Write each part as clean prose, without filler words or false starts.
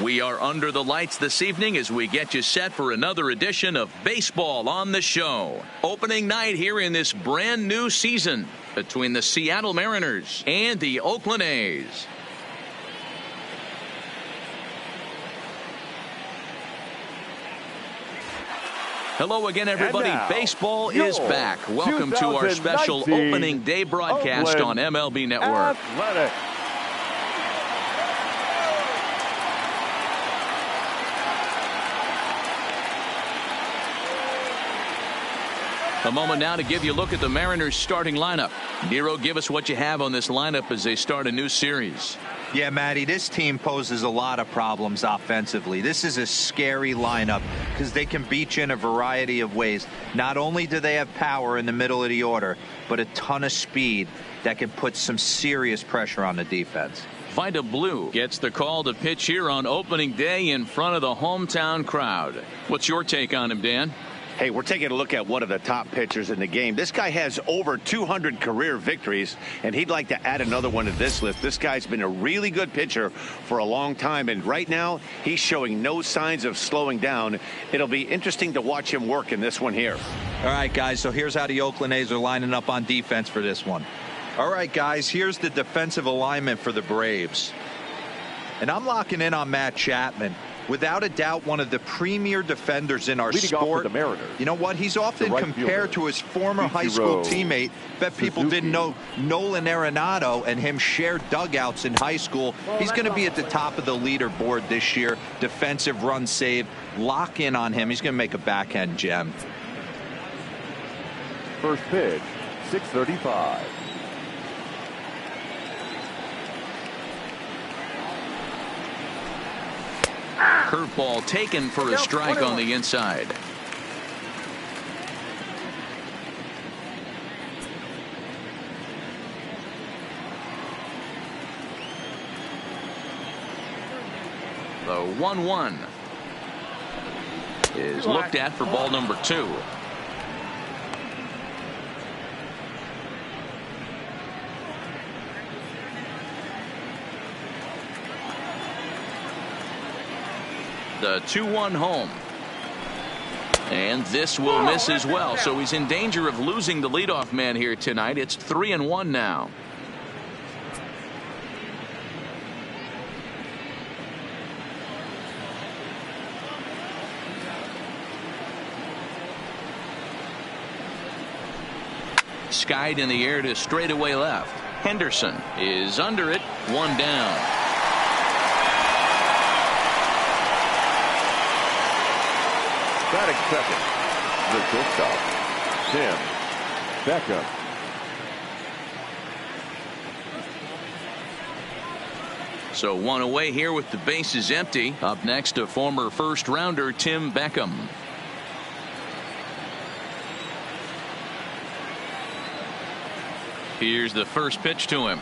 We are under the lights this evening as we get you set for another edition of Baseball on the Show. Opening night here in this brand new season between the Seattle Mariners and the Oakland A's. Hello again, everybody. Baseball is back. Welcome to our special opening day broadcast on MLB Network. Athletic. A moment now to give you a look at the Mariners starting lineup. Nero, give us what you have on this lineup as they start a new series. Yeah, Matty, this team poses a lot of problems offensively. This is a scary lineup because they can beat you in a variety of ways. Not only do they have power in the middle of the order, but a ton of speed that can put some serious pressure on the defense. Vida Blue gets the call to pitch here on opening day in front of the hometown crowd. What's your take on him, Dan? Hey, we're taking a look at one of the top pitchers in the game. This guy has over 200 career victories, and he'd like to add another one to this list. This guy's been a really good pitcher for a long time, and right now he's showing no signs of slowing down. It'll be interesting to watch him work in this one here. All right, guys, so here's how the Oakland A's are lining up on defense for this one. All right, guys, here's the defensive alignment for the Braves. And I'm locking in on Matt Chapman. Without a doubt, one of the premier defenders in our sport. The Mariners. You know what? He's often compared to his former high school teammate. Bet people didn't know Nolan Arenado and him shared dugouts in high school. He's going to be at the top of the leaderboard this year. Defensive run saved. Lock in on him. He's going to make a backhand gem. First pitch, 6:35. Curveball taken for a strike on the inside. The 1-1 is looked at for ball number 2. The 2-1 home. And this will miss as well. So he's in danger of losing the leadoff man here tonight. It's 3-1 now. Skied in the air to straightaway left. Henderson is under it. 1 down. Batting second, the shortstop, Tim Beckham. So 1 away here with the bases empty. Up next, a former first rounder, Tim Beckham. Here's the first pitch to him.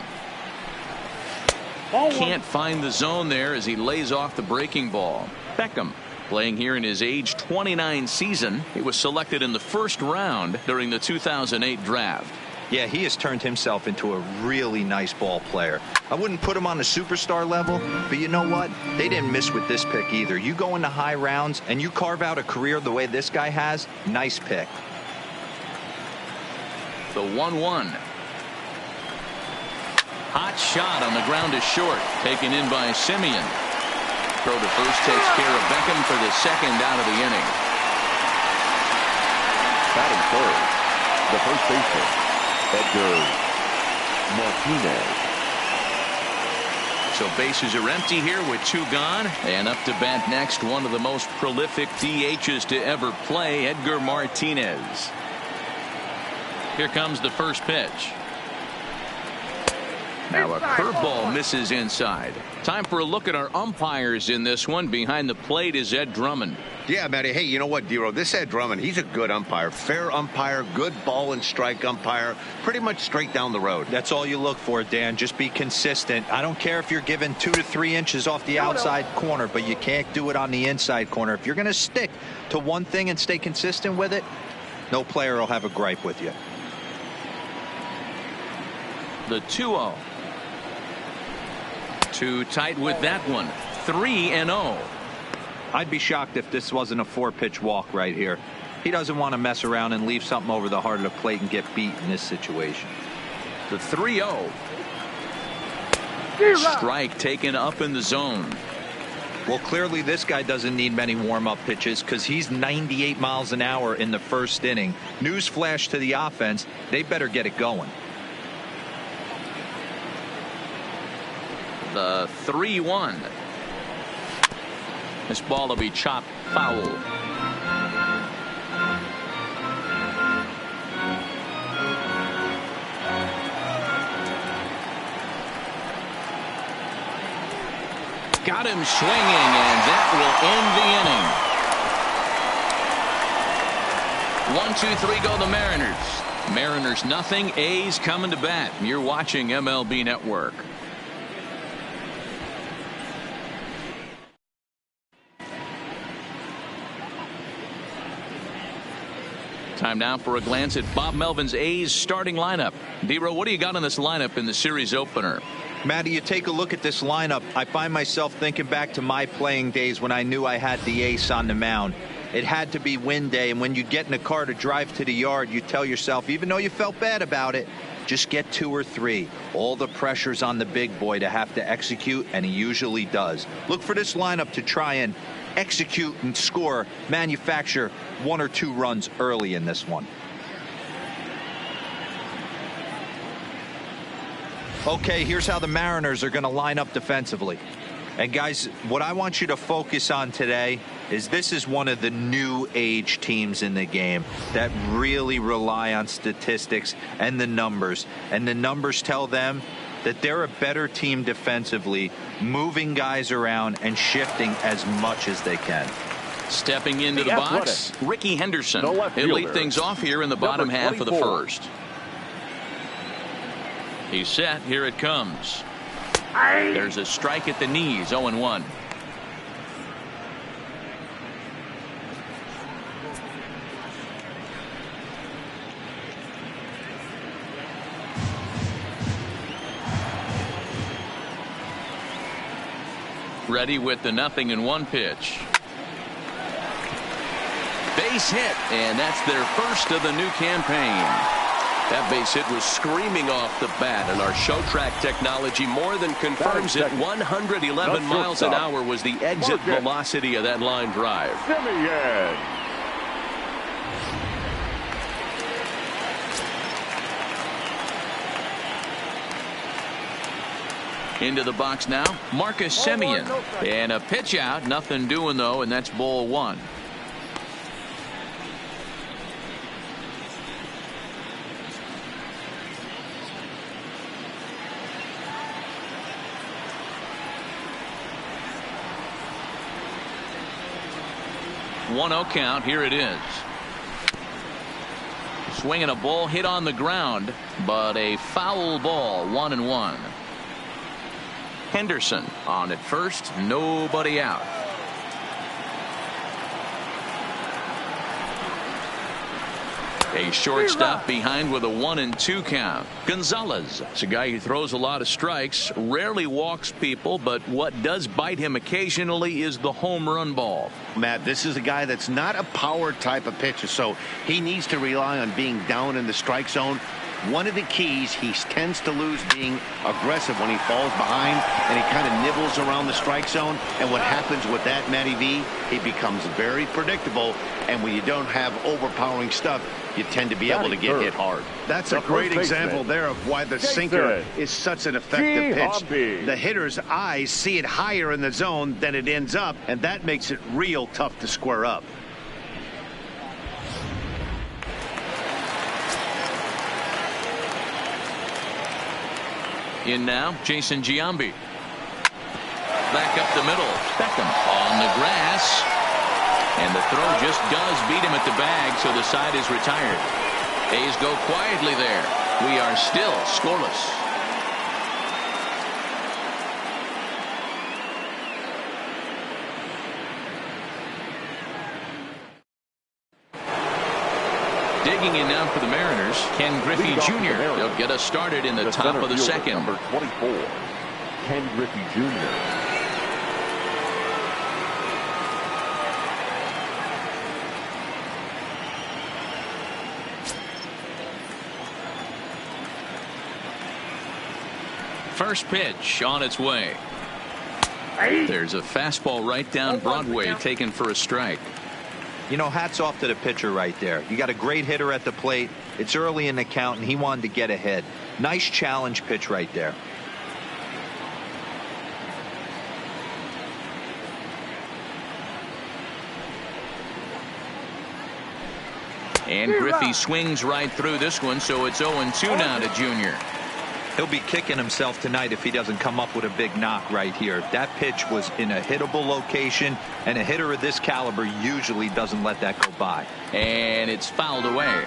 Can't find the zone there as he lays off the breaking ball. Beckham, playing here in his age 29 season. He was selected in the first round during the 2008 draft. Yeah, he has turned himself into a really nice ball player. I wouldn't put him on the superstar level, but you know what? They didn't miss with this pick either. You go into high rounds and you carve out a career the way this guy has. Nice pick. The 1-1. Hot shot on the ground is short. Taken in by Simeon. Throw to first takes care of Beckham for the second out of the inning. Batting third, the first baseman, Edgar Martinez. So bases are empty here with 2 gone. And up to bat next, one of the most prolific DHs to ever play, Edgar Martinez. Here comes the first pitch. Now a curveball misses inside. Time for a look at our umpires in this one. Behind the plate is Ed Drummond. Yeah, Matty. Hey, you know what, Dero? This Ed Drummond, he's a good umpire. Fair umpire, good ball and strike umpire. Pretty much straight down the road. That's all you look for, Dan. Just be consistent. I don't care if you're given 2 to 3 inches off the outside corner, but you can't do it on the inside corner. If you're going to stick to one thing and stay consistent with it, no player will have a gripe with you. The 2-0. Too tight with that one. 3-0. I'd be shocked if this wasn't a 4-pitch walk right here. He doesn't want to mess around and leave something over the heart of the plate and get beat in this situation. The 3-0. Strike taken up in the zone. Well, clearly this guy doesn't need many warm-up pitches because he's 98 miles an hour in the first inning. Newsflash to the offense, they better get it going. The 3-1. This ball will be chopped foul. Got him swinging, and that will end the inning. 1-2-3 go the Mariners. Mariners nothing. A's coming to bat. You're watching MLB Network. Time now for a glance at Bob Melvin's A's starting lineup. D-Row, what do you got on this lineup in the series opener? Matty, you take a look at this lineup. I find myself thinking back to my playing days when I knew I had the ace on the mound. It had to be win day, and when you get in a car to drive to the yard, you tell yourself, even though you felt bad about it, just get 2 or 3. All the pressure's on the big boy to have to execute, and he usually does. Look for this lineup to try and execute and score, manufacture 1 or 2 runs early in this one. Okay, here's how the Mariners are going to line up defensively. And guys, what I want you to focus on today is this is one of the new age teams in the game that really rely on statistics and the numbers. And the numbers tell them that they're a better team defensively, moving guys around and shifting as much as they can. Stepping into the box, Ricky Henderson. He'll lead things off here in the bottom half of the first. He's set. Here it comes. There's a strike at the knees. 0-1. Ready with the 0-1 pitch. Base hit, and that's their first of the new campaign. That base hit was screaming off the bat, and our show track technology more than confirms it. 111 miles an hour was the exit velocity of that line drive. Into the box now, Marcus Semien. And a pitch out, nothing doing though, and that's ball 1. One 0 count. Here it is. Swinging a ball hit on the ground, but a foul ball. 1-1. Henderson on at first. Nobody out. A shortstop behind with a 1-2 count. Gonzalez. It's a guy who throws a lot of strikes, rarely walks people, but what does bite him occasionally is the home run ball. Matt, this is a guy that's not a power type of pitcher, so he needs to rely on being down in the strike zone. One of the keys, he tends to lose being aggressive when he falls behind, and he kind of nibbles around the strike zone. And what happens with that, Matty V, he becomes very predictable, and when you don't have overpowering stuff, you tend to be able to get hit hard. That's a great example there of why the sinker is such an effective pitch. The hitter's eyes see it higher in the zone than it ends up, and that makes it real tough to square up. In now, Jason Giambi. Back up the middle. Beckham on the grass. And the throw just does beat him at the bag, so the side is retired. A's go quietly there. We are still scoreless. Digging in now for the Mariners, Ken Griffey Jr. He'll get us started in the top of the second. Number 24, Ken Griffey Jr. First pitch on its way. There's a fastball right down Broadway taken for a strike. You know, hats off to the pitcher right there. You got a great hitter at the plate. It's early in the count, and he wanted to get ahead. Nice challenge pitch right there. And Griffey swings right through this one, so it's 0-2 now to Junior. He'll be kicking himself tonight if he doesn't come up with a big knock right here. That pitch was in a hittable location, and a hitter of this caliber usually doesn't let that go by. And it's fouled away.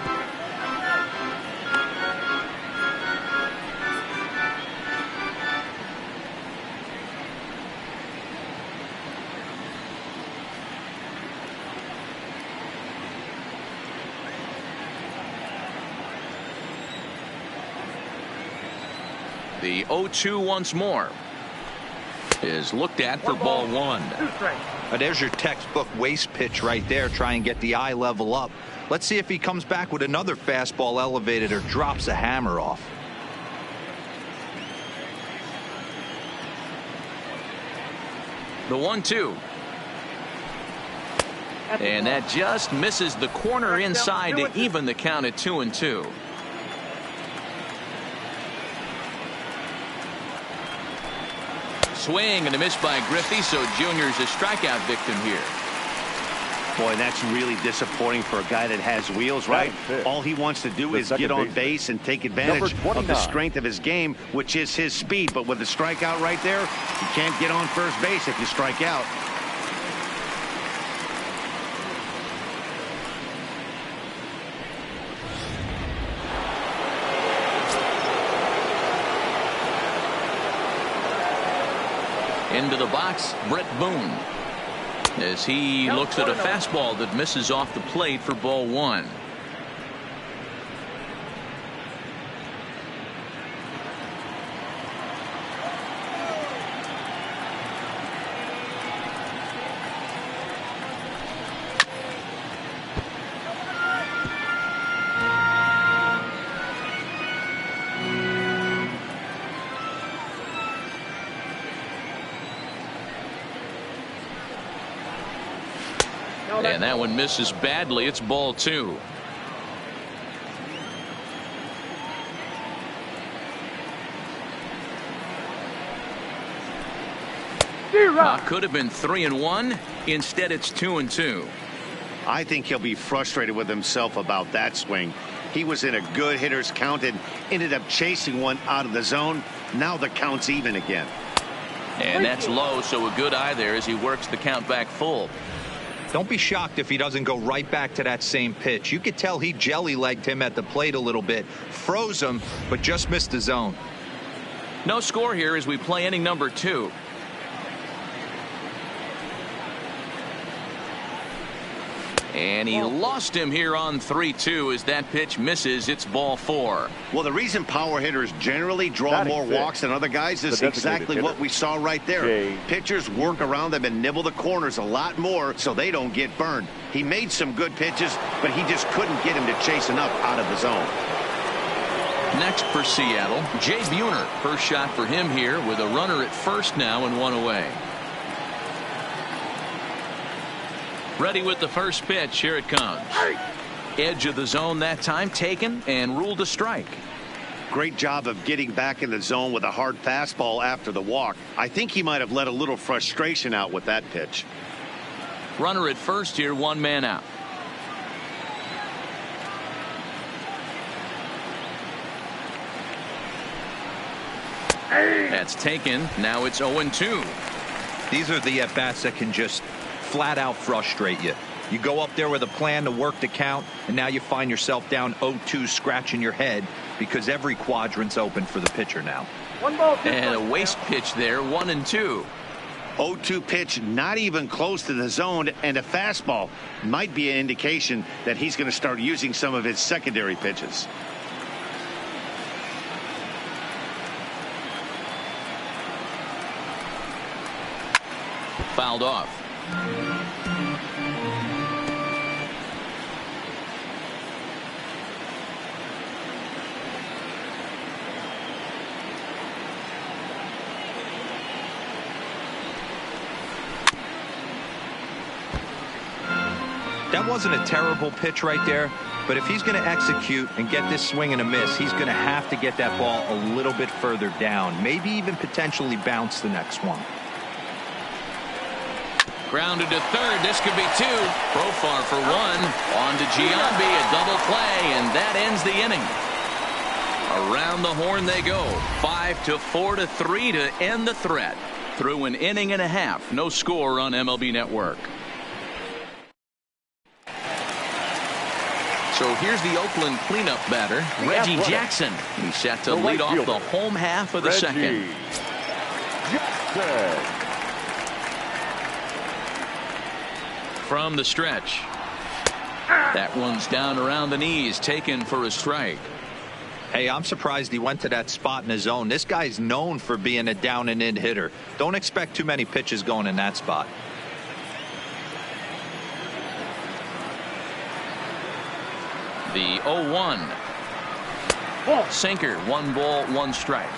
The 0-2 once more is looked at for ball one. There's your textbook waste pitch right there. Try and get the eye level up. Let's see if he comes back with another fastball elevated or drops a hammer off. The 1-2. And that just misses the corner inside to even the count at 2-2. Swing and a miss by Griffey, so Junior's a strikeout victim here. Boy, that's really disappointing for a guy that has wheels, right? All he wants to do is get on base and take advantage of the strength of his game, which is his speed. But with a strikeout right there, you can't get on first base if you strike out. Into the box, Brett Boone, as he looks at a fastball that misses off the plate for ball one. And that one misses badly. It's ball two. Could have been 3-1. Instead, it's 2-2. I think he'll be frustrated with himself about that swing. He was in a good hitter's count and ended up chasing one out of the zone. Now the count's even again. And that's low, so a good eye there as he works the count back full. Don't be shocked if he doesn't go right back to that same pitch. You could tell he jelly-legged him at the plate a little bit. Froze him, but just missed the zone. No score here as we play inning number 2. And he lost him here on 3-2 as that pitch misses. It's ball 4. Well, the reason power hitters generally draw more walks than other guys is exactly what we saw right there. Pitchers work around them and nibble the corners a lot more so they don't get burned. He made some good pitches, but he just couldn't get him to chase enough out of the zone. Next for Seattle, Jay Buhner. First shot for him here with a runner at first now and one away. Ready with the first pitch. Here it comes. Edge of the zone that time, taken and ruled a strike. Great job of getting back in the zone with a hard fastball after the walk. I think he might have let a little frustration out with that pitch. Runner at first here, one man out. That's taken. Now it's 0-2. These are the at-bats that can just flat out frustrate you. You go up there with a plan to work the count, and now you find yourself down 0-2 scratching your head because every quadrant's open for the pitcher now. And a waste pitch there, 1-2. 0-2 pitch, not even close to the zone, and a fastball might be an indication that he's going to start using some of his secondary pitches. Fouled off. That wasn't a terrible pitch right there, but if he's going to execute and get this swing and a miss, he's going to have to get that ball a little bit further down, maybe even potentially bounce the next one. Grounded to third. This could be two. Profar for one. On to Giambi, a double play, and that ends the inning. Around the horn they go. 5-4-3 to end the threat. Through an inning and a half. No score on MLB Network. So here's the Oakland cleanup batter, Reggie Jackson. He's set to lead off the home half of the second. Jackson. From the stretch. That one's down around the knees, taken for a strike. Hey, I'm surprised he went to that spot in his zone. This guy's known for being a down and in hitter. Don't expect too many pitches going in that spot. The 0-1. Sinker, 1 ball, 1 strike.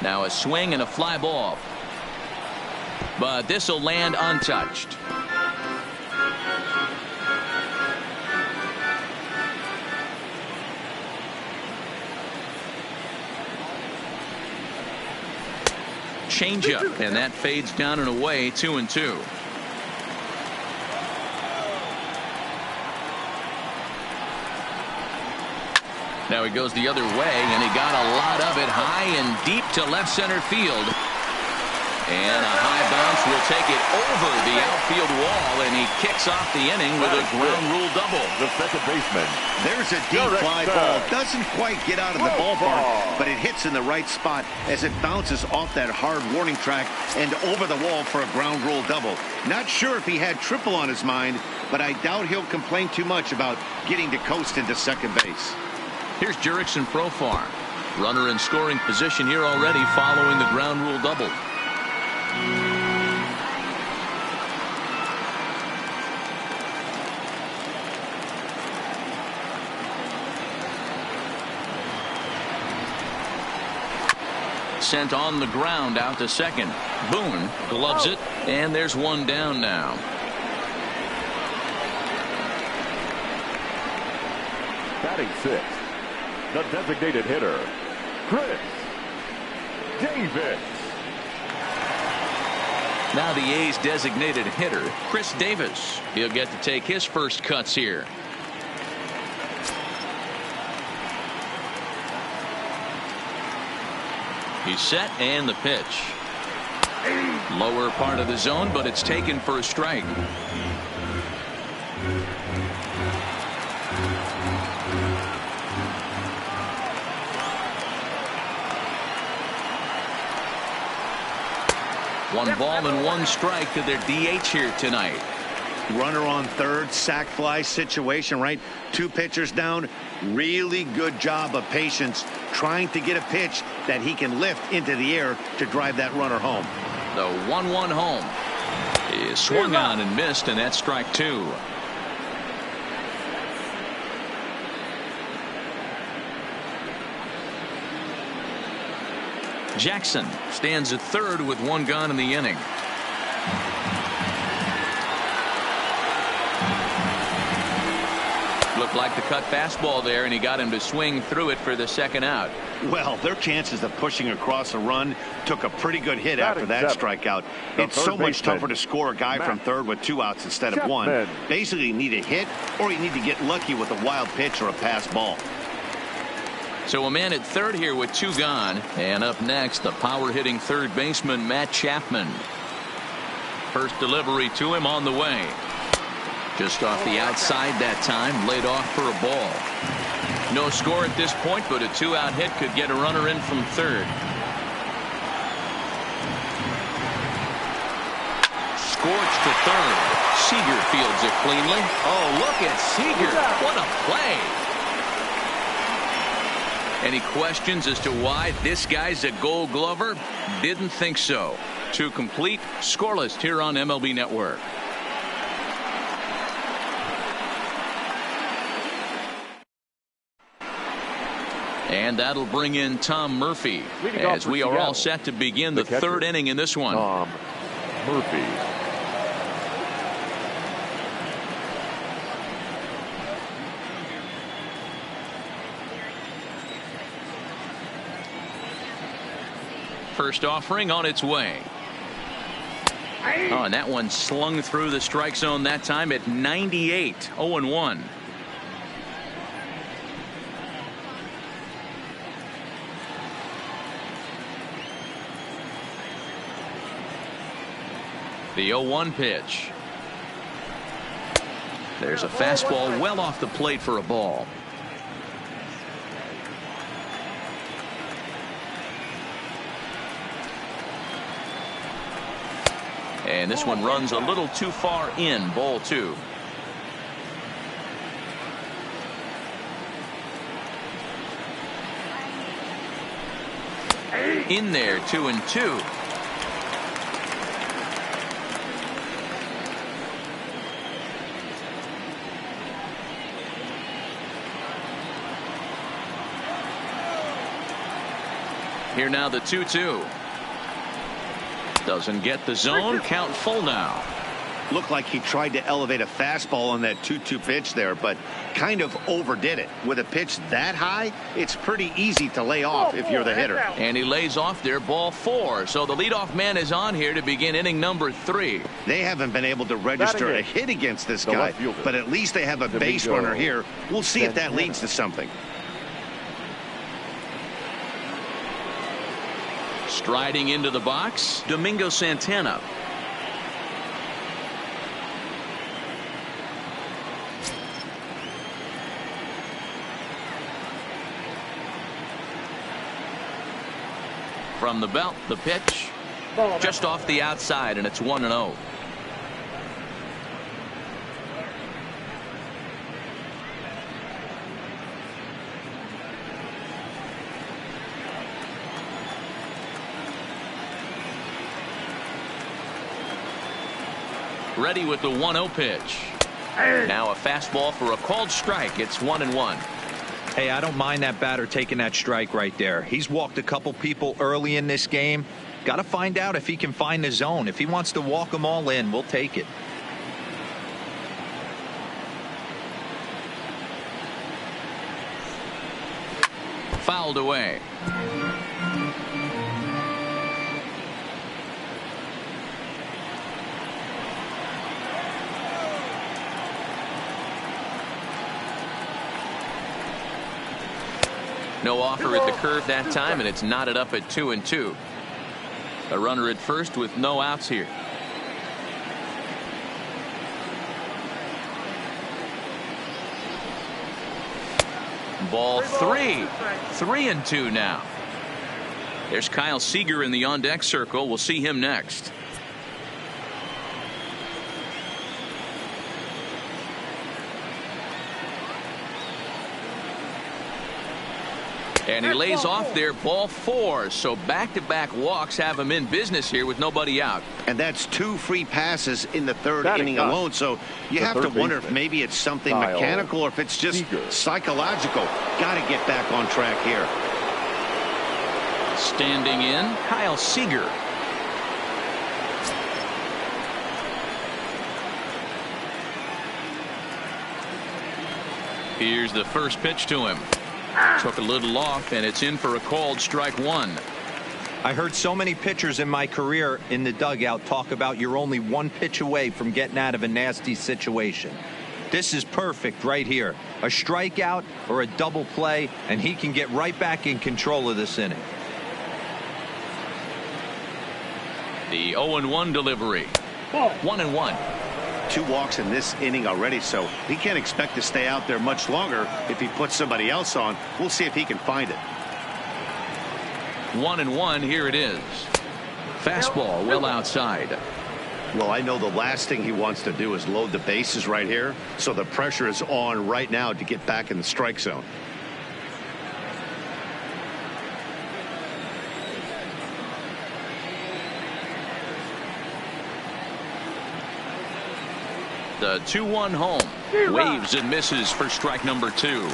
Now a swing and a fly ball. But this will land untouched. Changeup, and that fades down and away, 2-2. Now he goes the other way, and he got a lot of it high and deep to left center field. And a high bounce will take it over the outfield wall, and he kicks off the inning with a ground rule double. The second baseman. There's a deep fly ball. Doesn't quite get out of the ballpark, but it hits in the right spot as it bounces off that hard warning track and over the wall for a ground rule double. Not sure if he had triple on his mind, but I doubt he'll complain too much about getting to coast into second base. Here's Jurickson Profar. Runner in scoring position here already following the ground rule double. Sent on the ground out to second. Boone gloves it, and there's one down now. Batting 6. The designated hitter, Chris Davis. Now the A's designated hitter, Chris Davis. He'll get to take his first cuts here. He's set, and the pitch. Lower part of the zone, but it's taken for a strike. One ball and 1 strike to their DH here tonight. Runner on third, sac fly situation, right? 2 pitchers down. Really good job of patience trying to get a pitch that he can lift into the air to drive that runner home. The 1-1 home is swung on and missed, and that's strike 2. Jackson stands at third with 1 gone in the inning. Looked like the cut fastball there, and he got him to swing through it for the second out. Well, their chances of pushing across a run took a pretty good hit after that strikeout. It's so much tougher to score a guy from third with 2 outs instead of 1. Basically, you need a hit, or you need to get lucky with a wild pitch or a pass ball. So a man at third here with 2 gone. And up next, the power-hitting third baseman, Matt Chapman. First delivery to him on the way. Just off the outside that time, laid off for a ball. No score at this point, but a 2-out hit could get a runner in from third. Scorched to third. Seager fields it cleanly. Oh, look at Seager. What a play. Any questions as to why this guy's a Gold Glover? Didn't think so. 2 complete, scoreless here on MLB Network. And that'll bring in Tom Murphy as we are all set to begin the third inning in this one. Tom Murphy. First offering on its way. Oh, and that one slung through the strike zone that time at 98. 0-1. The 0-1 pitch. There's a fastball well off the plate for a ball. And this one runs a little too far in. Ball 2. In there, 2-2. Here now the 2-2. Doesn't get the zone. Count full now. Looked like he tried to elevate a fastball on that 2-2 pitch there, but kind of overdid it. With a pitch that high, it's pretty easy to lay off if you're the hitter. And he lays off there. Ball 4. So the leadoff man is on here to begin inning number 3. They haven't been able to register a hit against this guy, but at least they have a base runner here. We'll see if that leads to something. Striding into the box, Domingo Santana. From the belt, the pitch. Just off the outside, and it's 1-0. Ready with the 1-0 pitch. Now a fastball for a called strike. It's 1-1. Hey, I don't mind that batter taking that strike right there. He's walked a couple people early in this game. Got to find out if he can find the zone. If he wants to walk them all in, we'll take it. Fouled away. No offer at the curve that time, and it's knotted up at 2-2. A runner at first with no outs here. Ball 3. 3-2 now. There's Kyle Seager in the on-deck circle. We'll see him next. And he lays off there. Ball 4. So back-to-back walks have him in business here with nobody out. And that's 2 free passes in the third inning alone. So you have to wonder if maybe it's something mechanical or if it's just psychological. Got to get back on track here. Standing in, Kyle Seager. Here's the first pitch to him. Took a little off, and it's in for a called strike 1. I heard so many pitchers in my career in the dugout talk about you're only 1 pitch away from getting out of a nasty situation. This is perfect right here. A strikeout or a double play, and he can get right back in control of this inning. The 0-1 delivery. 1-1. 2 walks in this inning already, so he can't expect to stay out there much longer if he puts somebody else on. We'll see if he can find it. 1-1. Here it is. Fastball well outside. Well, I know the last thing he wants to do is load the bases right here, so the pressure is on right now to get back in the strike zone. The 2-1 home. Waves and misses for strike number 2.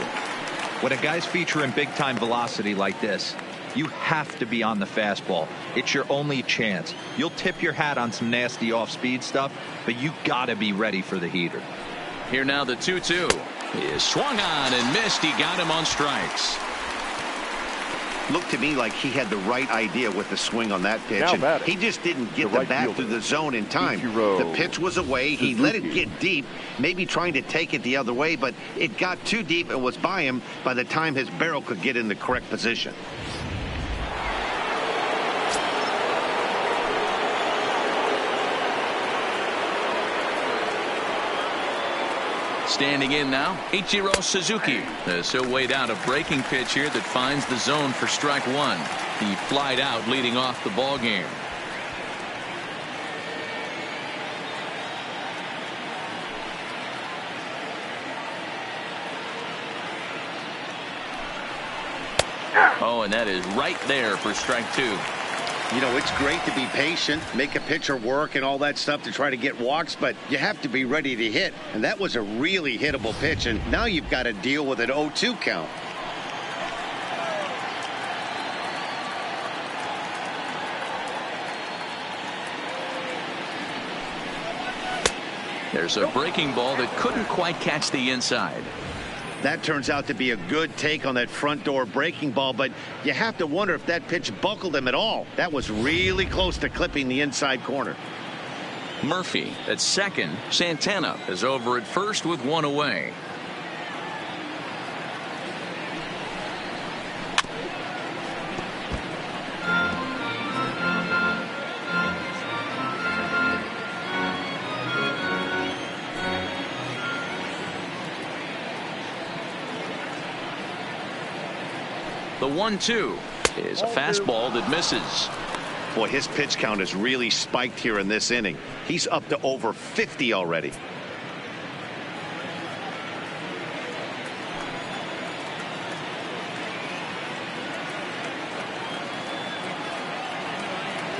When a guy's featuring big-time velocity like this, you have to be on the fastball. It's your only chance. You'll tip your hat on some nasty off-speed stuff, but you got to be ready for the heater. Here now the 2-2 is swung on and missed. He got him on strikes. Looked to me like he had the right idea with the swing on that pitch, and he just didn't get the bat through the zone in time. The pitch was away. He let it get deep, maybe trying to take it the other way, but it got too deep and was by him by the time his barrel could get in the correct position. Standing in now, Ichiro Suzuki. As he'll wait out a breaking pitch here that finds the zone for strike one. He flied out leading off the ball game. Oh, and that is right there for strike two. You know, it's great to be patient, make a pitcher work and all that stuff to try to get walks, but you have to be ready to hit. And that was a really hittable pitch, and now you've got to deal with an 0-2 count. There's a breaking ball that couldn't quite catch the inside. That turns out to be a good take on that front door breaking ball, but you have to wonder if that pitch buckled him at all. That was really close to clipping the inside corner. Murphy at second. Santana is over at first with one away. The 1-2 is a fastball that misses. Boy, his pitch count has really spiked here in this inning. He's up to over 50 already.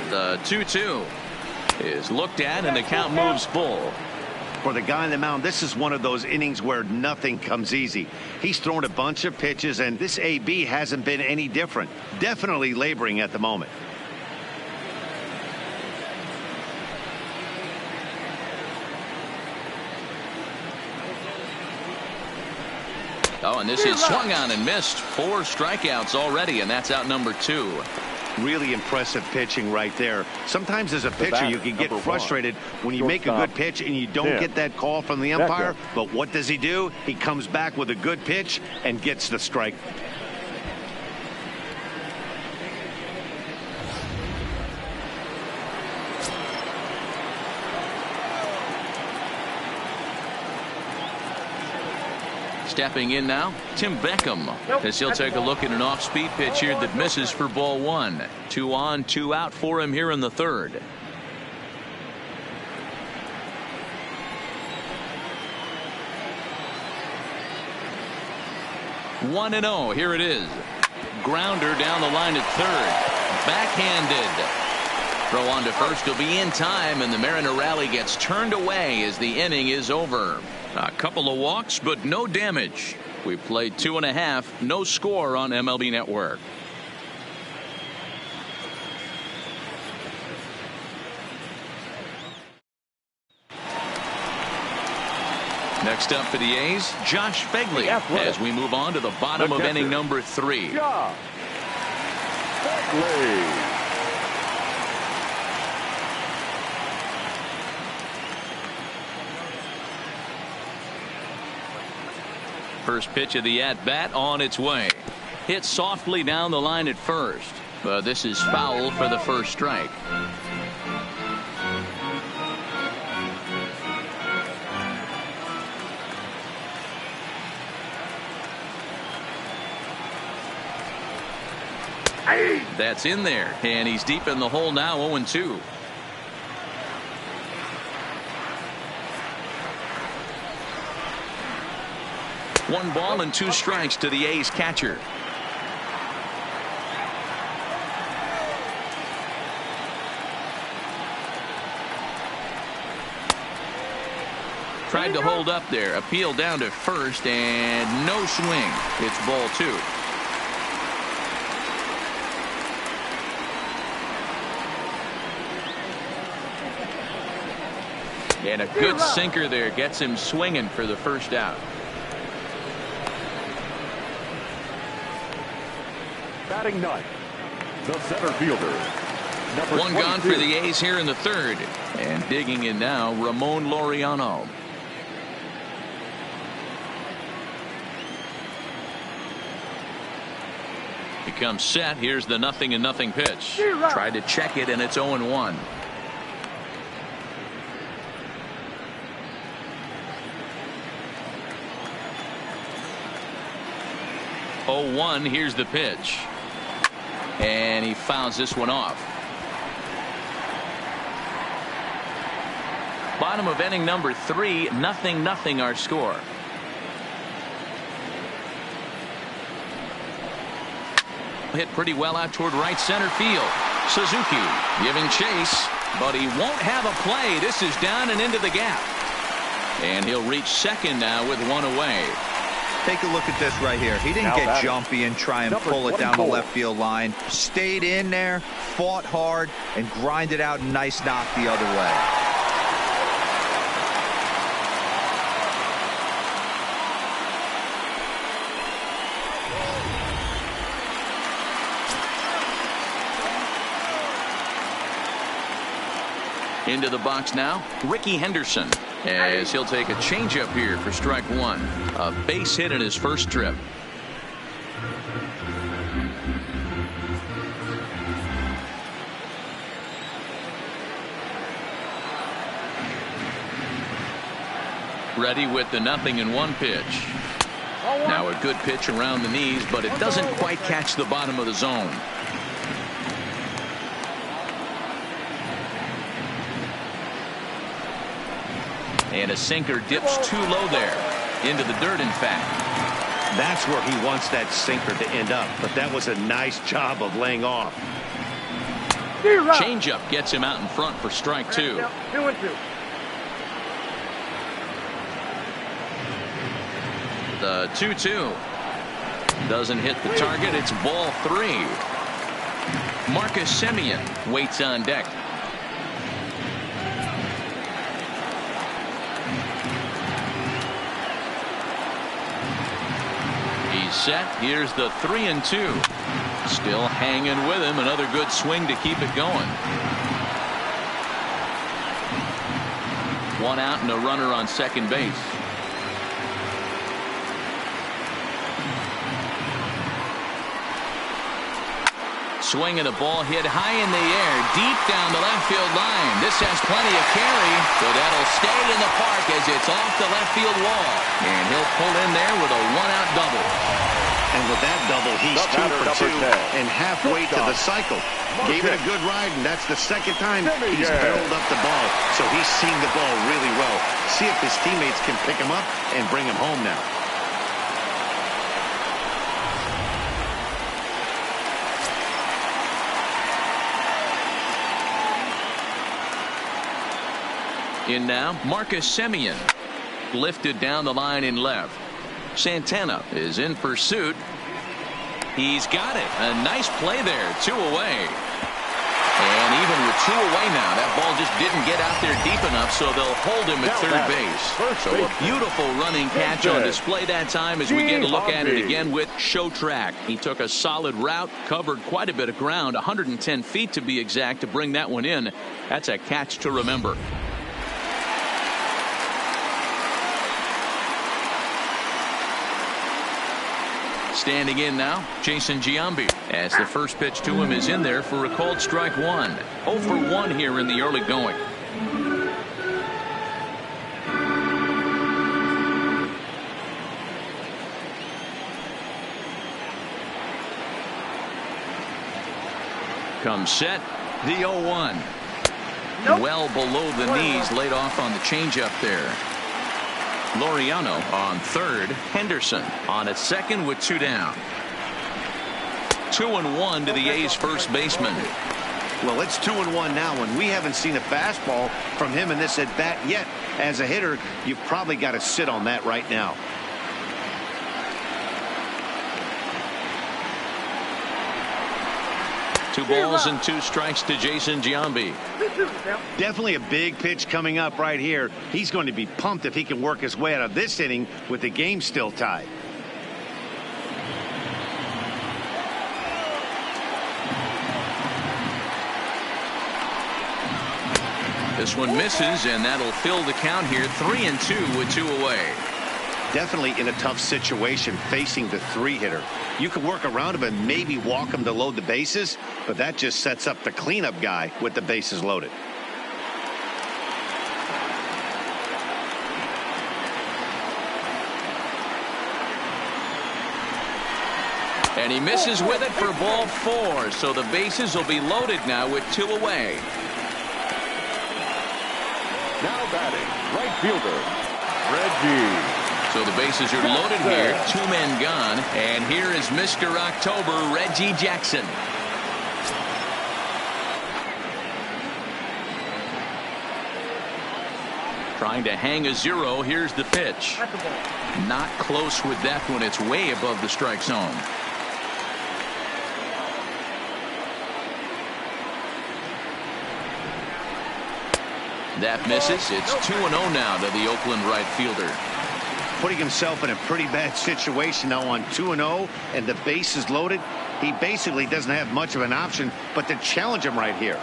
The 2-2 is looked at and the count moves full. For the guy on the mound, this is one of those innings where nothing comes easy. He's thrown a bunch of pitches, and this AB hasn't been any different. Definitely laboring at the moment. Oh, and this is swung on and missed. 4 strikeouts already, and that's out number 2. Really impressive pitching right there. Sometimes as a pitcher you can get frustrated when you make a good pitch and you don't get that call from the umpire. But what does he do? He comes back with a good pitch and gets the strike. Stepping in now, Tim Beckham, as he'll take a look at an off-speed pitch here that misses for ball 1. 2 on, 2 out for him here in the third. One and 0. Here it is. Grounder down the line at third. Backhanded. Throw on to first will be in time, and the Mariner rally gets turned away as the inning is over. A couple of walks, but no damage. We played 2.5, no score on MLB Network. Next up for the A's, Josh Begley, as we move on to the bottom of inning number 3. Josh Begley. First pitch of the at-bat on its way. Hit softly down the line at first, but this is foul for the first strike. That's in there, and he's deep in the hole now, 0-2. One ball and 2 strikes to the A's catcher. tried to hold up there. Appeal down to first, and no swing. It's ball 2. And a good sinker there gets him swinging for the first out. Batting ninth, the center fielder. One gone for the A's here in the third. And digging in now, Ramon Laureano. He comes set. Here's the 0-0 pitch. Tried to check it, and it's 0-1. Here's the pitch. And he fouls this one off. Bottom of inning number 3, 0-0 our score. Hit pretty well out toward right center field. Suzuki giving chase, but he won't have a play. This is down and into the gap. And he'll reach second now with one away. Take a look at this right here. He didn't get jumpy and try and pull it down the left field line. Stayed in there, fought hard, and grinded out a nice knock the other way. Into the box now, Ricky Henderson, as he'll take a changeup here for strike 1. A base hit in his first trip. Ready with the 0-1 pitch. Now a good pitch around the knees, but it doesn't quite catch the bottom of the zone. And a sinker dips too low there. Into the dirt, in fact. That's where he wants that sinker to end up. But that was a nice job of laying off. Changeup gets him out in front for strike 2. The 2-2. Doesn't hit the target. It's ball 3. Marcus Semien waits on deck. Set. Here's the 3-2. Still hanging with him. Another good swing to keep it going. One out and a runner on second base. Swing and a ball hit high in the air, deep down the left field line. This has plenty of carry, so that'll stay in the park as it's off the left field wall. And he'll pull in there with a one-out double. And with that double, he's 2 for 2 and halfway to the cycle. Gave it a good ride, and that's the second time he's barreled up the ball. So he's seen the ball really well. See if his teammates can pick him up and bring him home now. In now, Marcus Semien. Lifted down the line in left. Santana is in pursuit. He's got it. A nice play there. 2 away. And even with 2 away now, that ball just didn't get out there deep enough, so they'll hold him at third base. So a beautiful running catch on display that time as we get a look at it again with Show Track. He took a solid route, covered quite a bit of ground, 110 feet to be exact, to bring that one in. That's a catch to remember. Standing in now, Jason Giambi, as the first pitch to him is in there for a called strike 1. 0 for 1 here in the early going. Comes set, the 0-1. Well below the knees, laid off on the changeup there. Laureano on third. Henderson on at second with 2 down. 2-1 to the A's first baseman. Well, it's 2-1 now, and we haven't seen a fastball from him in this at bat yet. As a hitter, you've probably got to sit on that right now. Two balls and 2 strikes to Jason Giambi. Definitely a big pitch coming up right here. He's going to be pumped if he can work his way out of this inning with the game still tied. This one misses, and that'll fill the count here. 3-2 with 2 away. Definitely in a tough situation facing the 3-hitter. You can work around him and maybe walk him to load the bases, but that just sets up the cleanup guy with the bases loaded. And he misses with it for ball 4. So the bases will be loaded now with 2 away. Now batting, right fielder, Reggie. So the bases are loaded here. 2 men gone. And here is Mr. October, Reggie Jackson. Trying to hang a 0. Here's the pitch. Not close with that one. It's way above the strike zone. That misses. It's 2-0 now to the Oakland right fielder. Putting himself in a pretty bad situation now on 2-0 and the bases loaded. He basically doesn't have much of an option but to challenge him right here.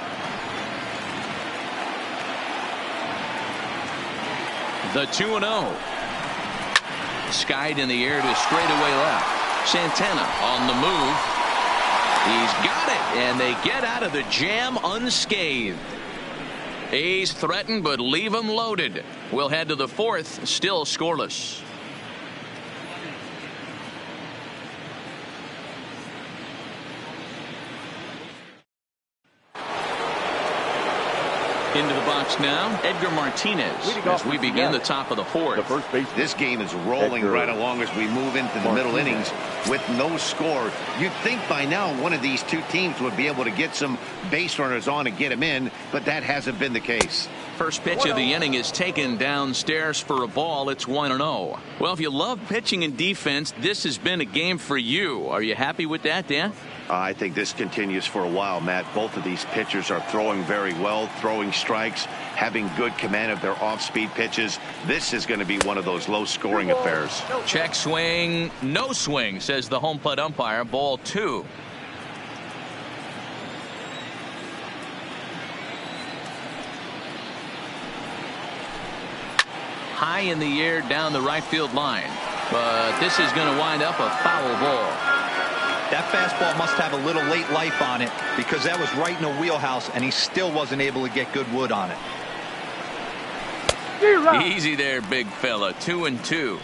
The 2-0. Skied in the air to straightaway left. Santana on the move. He's got it, and they get out of the jam unscathed. A's threaten, but leave them loaded. We'll head to the 4th, still scoreless. Into the box now, Edgar Martinez, as we begin the top of the 4th. This game is rolling right along as we move into the middle innings with no score. You'd think by now one of these 2 teams would be able to get some base runners on and get them in, but that hasn't been the case. First pitch of the inning is taken downstairs for a ball. It's 1-0. Well, if you love pitching and defense, this has been a game for you. Are you happy with that, Dan? I think this continues for a while, Matt. Both of these pitchers are throwing very well, throwing strikes, having good command of their off-speed pitches. This is going to be one of those low-scoring affairs. Check swing, no swing, says the home plate umpire. Ball 2. High in the air down the right field line. But this is going to wind up a foul ball. That fastball must have a little late life on it because that was right in the wheelhouse and he still wasn't able to get good wood on it. Easy there, big fella. 2-2.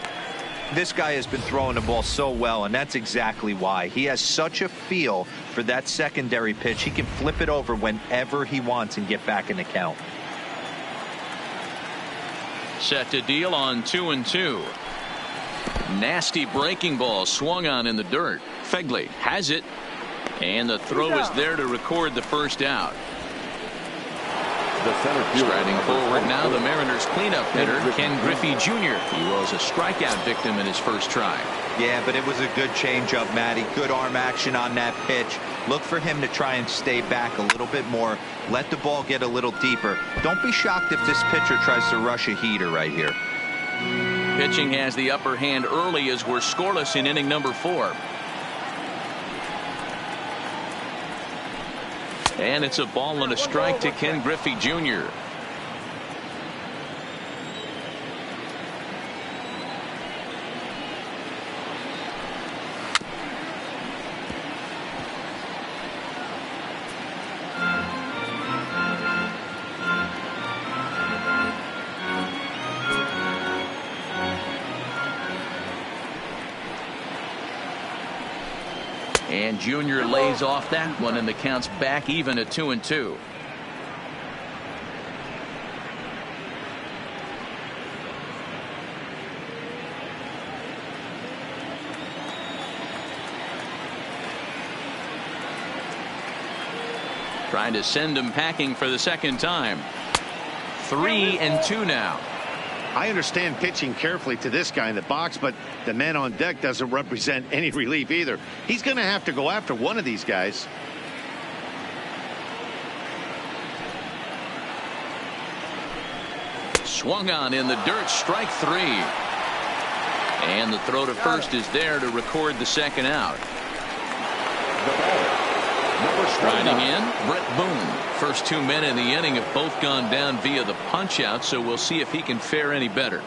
This guy has been throwing the ball so well, and that's exactly why. He has such a feel for that secondary pitch. He can flip it over whenever he wants and get back in the count. Set to deal on 2-2. Nasty breaking ball swung on in the dirt. Fegley has it, and the throw is there to record the first out. Striding forward now, the Mariners cleanup hitter, Ken Griffey Jr. He was a strikeout victim in his first try. Yeah, but it was a good changeup, Matty. Good arm action on that pitch. Look for him to try and stay back a little bit more. Let the ball get a little deeper. Don't be shocked if this pitcher tries to rush a heater right here. Pitching has the upper hand early as we're scoreless in inning number 4. And it's a ball and a strike to Ken Griffey Jr. And Junior lays off that one, and the count's back even at 2-2. Trying to send him packing for the second time. 3-2 now. I understand pitching carefully to this guy in the box, but the man on deck doesn't represent any relief either. He's going to have to go after one of these guys. Swung on in the dirt, strike 3. And the throw to first is there to record the second out. Riding in, Brett Boone. First 2 men in the inning have both gone down via the punch out, so we'll see if he can fare any better.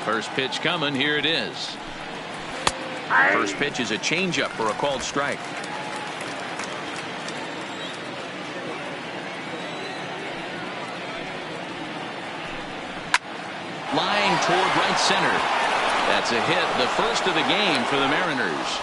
First pitch coming, here it is. First pitch is a changeup for a called strike. Line toward right center. That's a hit, the first of the game for the Mariners.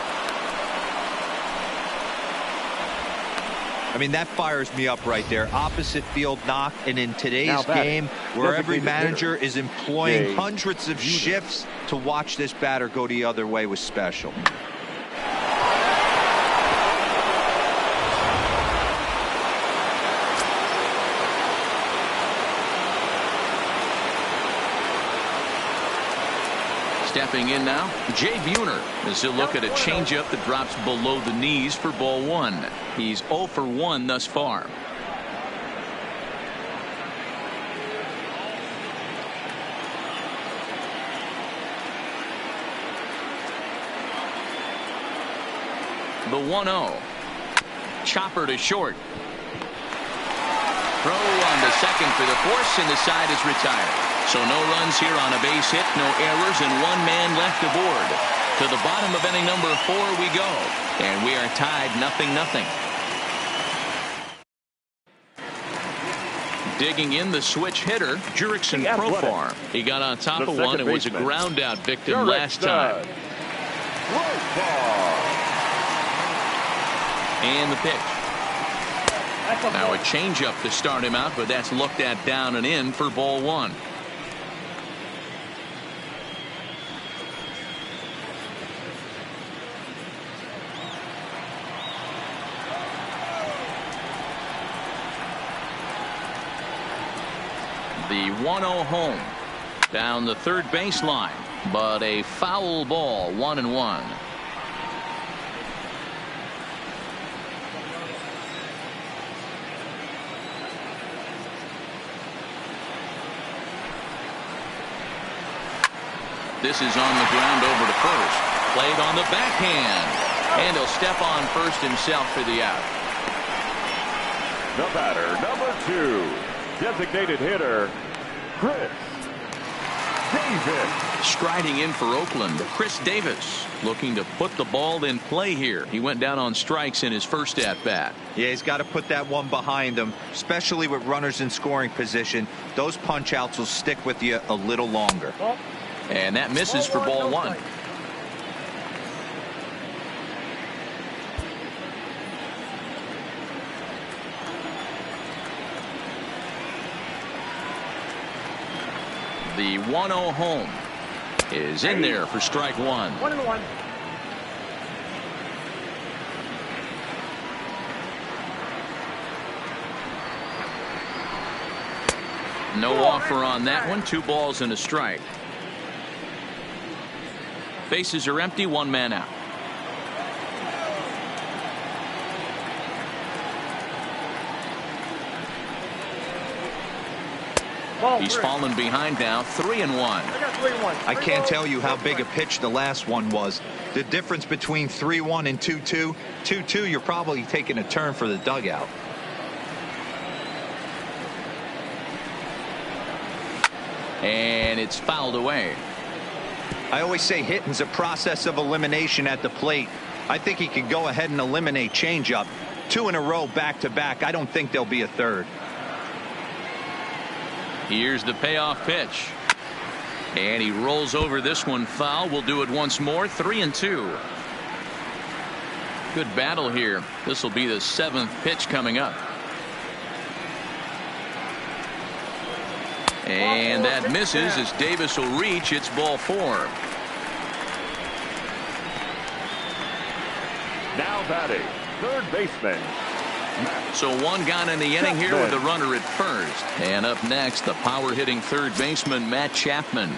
I mean, that fires me up right there. Opposite field knock, and in today's game where every manager is employing hundreds of shifts to watch this batter go the other way was special. Stepping in now, Jay Buhner as he'll look at a changeup that drops below the knees for ball 1. He's 0 for 1 thus far. The 1-0. Chopper to short. Throw on to second for the force, and the side is retired. So no runs here on a base hit, no errors, and 1 man left aboard. To the bottom of inning number 4 we go, and we are tied 0-0. Digging in the switch hitter, Jurickson Profar. He got on top of one and was a ground out victim last time. And the pitch. Now a changeup to start him out, but that's looked at down and in for ball 1. The 1-0 home down the third baseline, but a foul ball, 1-1. This is on the ground over to first. Played on the backhand. And he'll step on first himself for the out. The batter, number 2. Designated hitter, Chris Davis. Striding in for Oakland, Chris Davis looking to put the ball in play here. He went down on strikes in his first at bat. Yeah, he's got to put that one behind him, especially with runners in scoring position. Those punch outs will stick with you a little longer. And that misses for ball 1. The 1-0 home is in there for strike 1. 1-1. No offer on that one. 2 balls and a strike. Bases are empty. 1 man out. He's fallen behind now, 3-1. I can't tell you how big a pitch the last one was. The difference between 3-1 and 2-2. 2-2, you're probably taking a turn for the dugout. And it's fouled away. I always say hitting's a process of elimination at the plate. I think he could go ahead and eliminate changeup. 2 in a row back to back. I don't think there'll be a third. Here's the payoff pitch. And he rolls over this one foul. We'll do it once more. 3-2. Good battle here. This will be the 7th pitch coming up. And that misses as Davis will reach. It's ball 4. batting, third baseman. So one gone in the inning here with a runner at first. And up next, the power hitting third baseman, Matt Chapman.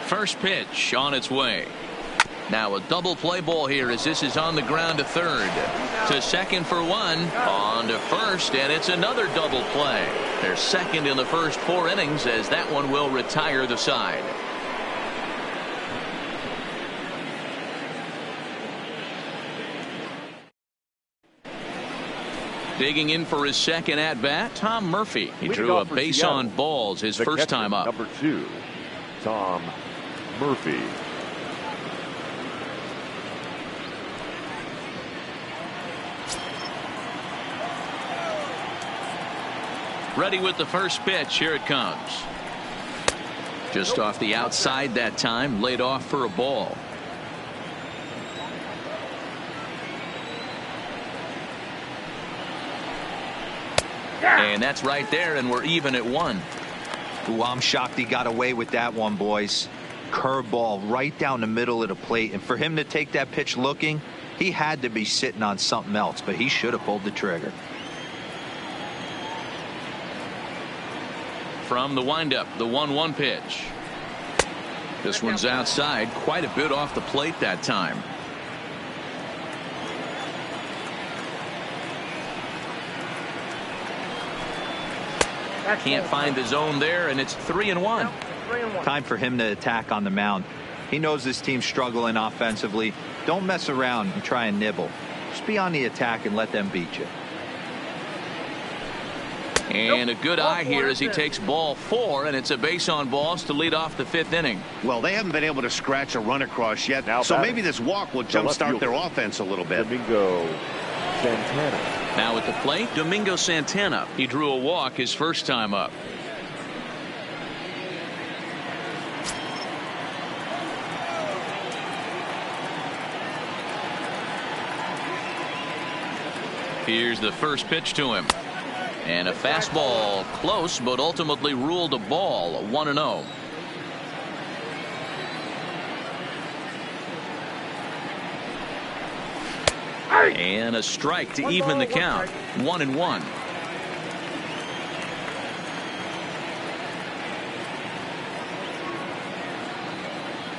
First pitch on its way. Now a double play ball here as this is on the ground to third. To second for one. On to first, and it's another double play. They're second in the first 4 innings as that one will retire the side. Digging in for his second at-bat, Tom Murphy. He drew a base on balls his first time up. Number 2, Tom Murphy. Ready with the first pitch. Here it comes. Just off the outside that time. Laid off for a ball. And that's right there, and we're even at 1. Ooh, I'm shocked he got away with that one, boys. Curveball right down the middle of the plate, and for him to take that pitch looking, he had to be sitting on something else, but he should have pulled the trigger. From the windup, the 1-1 pitch. This one's outside, quite a bit off the plate that time. Can't find the zone there, and it's 3-1. Time for him to attack on the mound. He knows this team's struggling offensively. Don't mess around and try and nibble. Just be on the attack and let them beat you. And a good eye here as he takes ball 4, and it's a base on balls to lead off the 5th inning. Well, they haven't been able to scratch a run across yet, so maybe this walk will jumpstart their offense a little bit. Domingo Santana. Now at the plate, Domingo Santana. He drew a walk his first time up. Here's the first pitch to him. And a fastball close, but ultimately ruled a ball. 1-0. And a strike to even the count. 1-1.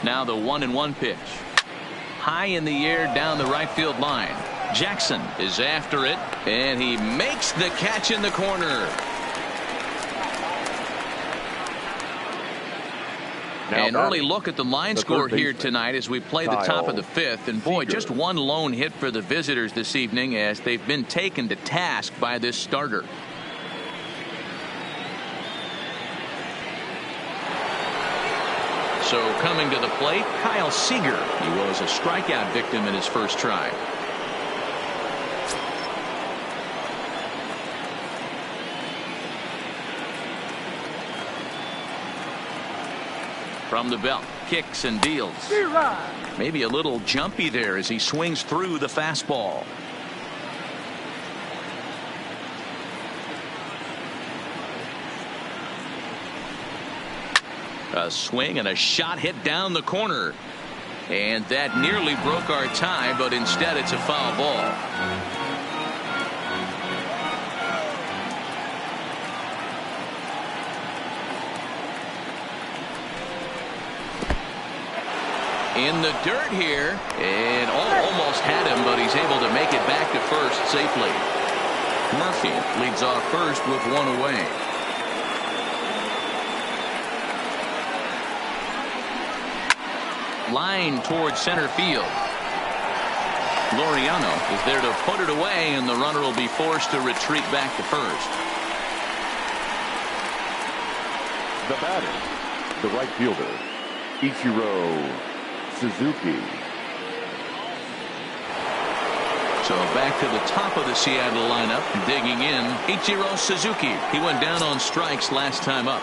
Now the 1-1 pitch. High in the air down the right field line. Jackson is after it, and he makes the catch in the corner. An early look at the line score here tonight as we play the top of the 5th. And boy, just one lone hit for the visitors this evening as they've been taken to task by this starter. So coming to the plate, Kyle Seager. He was a strikeout victim in his first try. From the belt, kicks and deals. Maybe a little jumpy there as he swings through the fastball. A swing and a shot hit down the corner. And that nearly broke our tie, but instead it's a foul ball. In the dirt here, and almost had him, but he's able to make it back to first safely. Murphy leads off first with one away. Line towards center field. Laureano is there to put it away, and the runner will be forced to retreat back to first. The batter, the right fielder, Ichiro Suzuki. So back to the top of the Seattle lineup, digging in, Ichiro Suzuki. He went down on strikes last time up.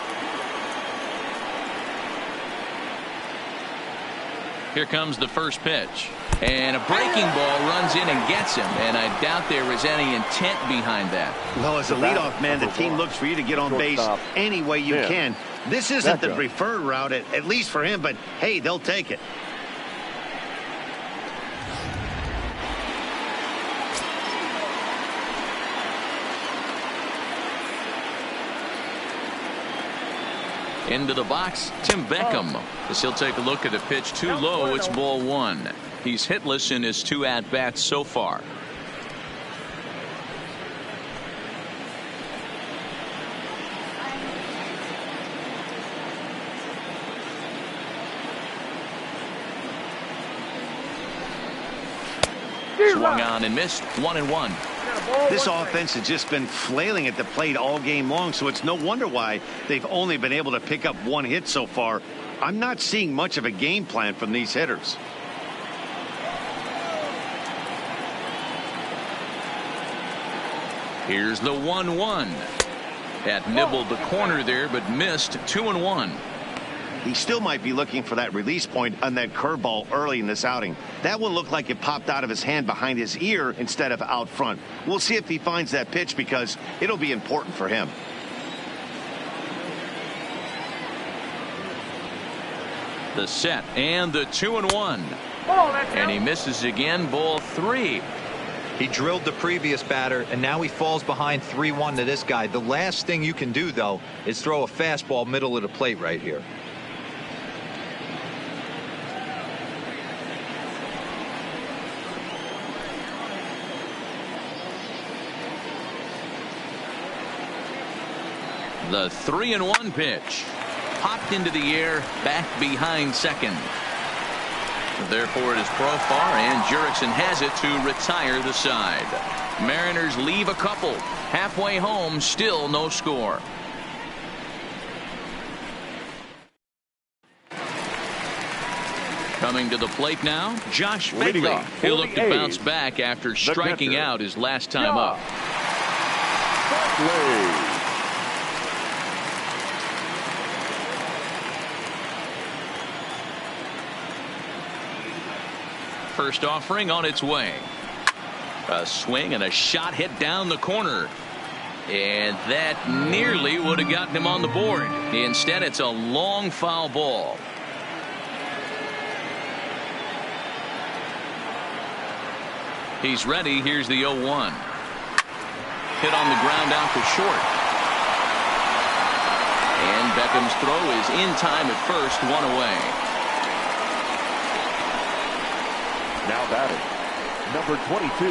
Here comes the first pitch. And a breaking ball runs in and gets him. And I doubt there is any intent behind that. Well, as a leadoff man, the team looks for you to get on base any way you can. This isn't the preferred route, at least for him, but hey, they'll take it. Into the box, Tim Beckham. As he'll take a look at a pitch too low, it's ball one. He's hitless in his 2 at-bats so far. Swung on and missed. 1-1. This offense has just been flailing at the plate all game long, so it's no wonder why they've only been able to pick up 1 hit so far. I'm not seeing much of a game plan from these hitters. Here's the 1-1. That nibbled the corner there, but missed. 2-1. He still might be looking for that release point on that curveball early in this outing. That one looked like it popped out of his hand behind his ear instead of out front. We'll see if he finds that pitch because it'll be important for him. The set and the 2-1. And he misses again. Ball 3. He drilled the previous batter, and now he falls behind 3-1 to this guy. The last thing you can do, though, is throw a fastball middle of the plate right here. The 3-1 pitch. Popped into the air, back behind second. Therefore, it is Profar, and Jurickson has it to retire the side. Mariners leave a couple. Halfway home, still no score. Coming to the plate now, Josh Bailey. He'll look to bounce back after striking out his last time up. First offering on its way. A swing and a shot hit down the corner. And that nearly would have gotten him on the board. Instead, it's a long foul ball. He's ready. Here's the 0-1. Hit on the ground out to short. And Beckham's throw is in time at first, 1 away. Now batting, number 22.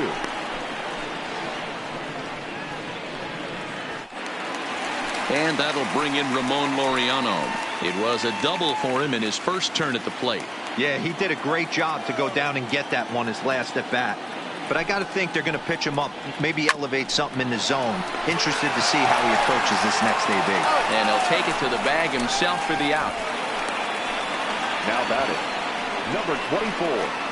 And that'll bring in Ramon Laureano. It was a double for him in his first turn at the plate. Yeah, he did a great job to go down and get that one his last at bat. But I got to think they're going to pitch him up, maybe elevate something in the zone. Interested to see how he approaches this next AB. And he'll take it to the bag himself for the out. Now batting, number 24.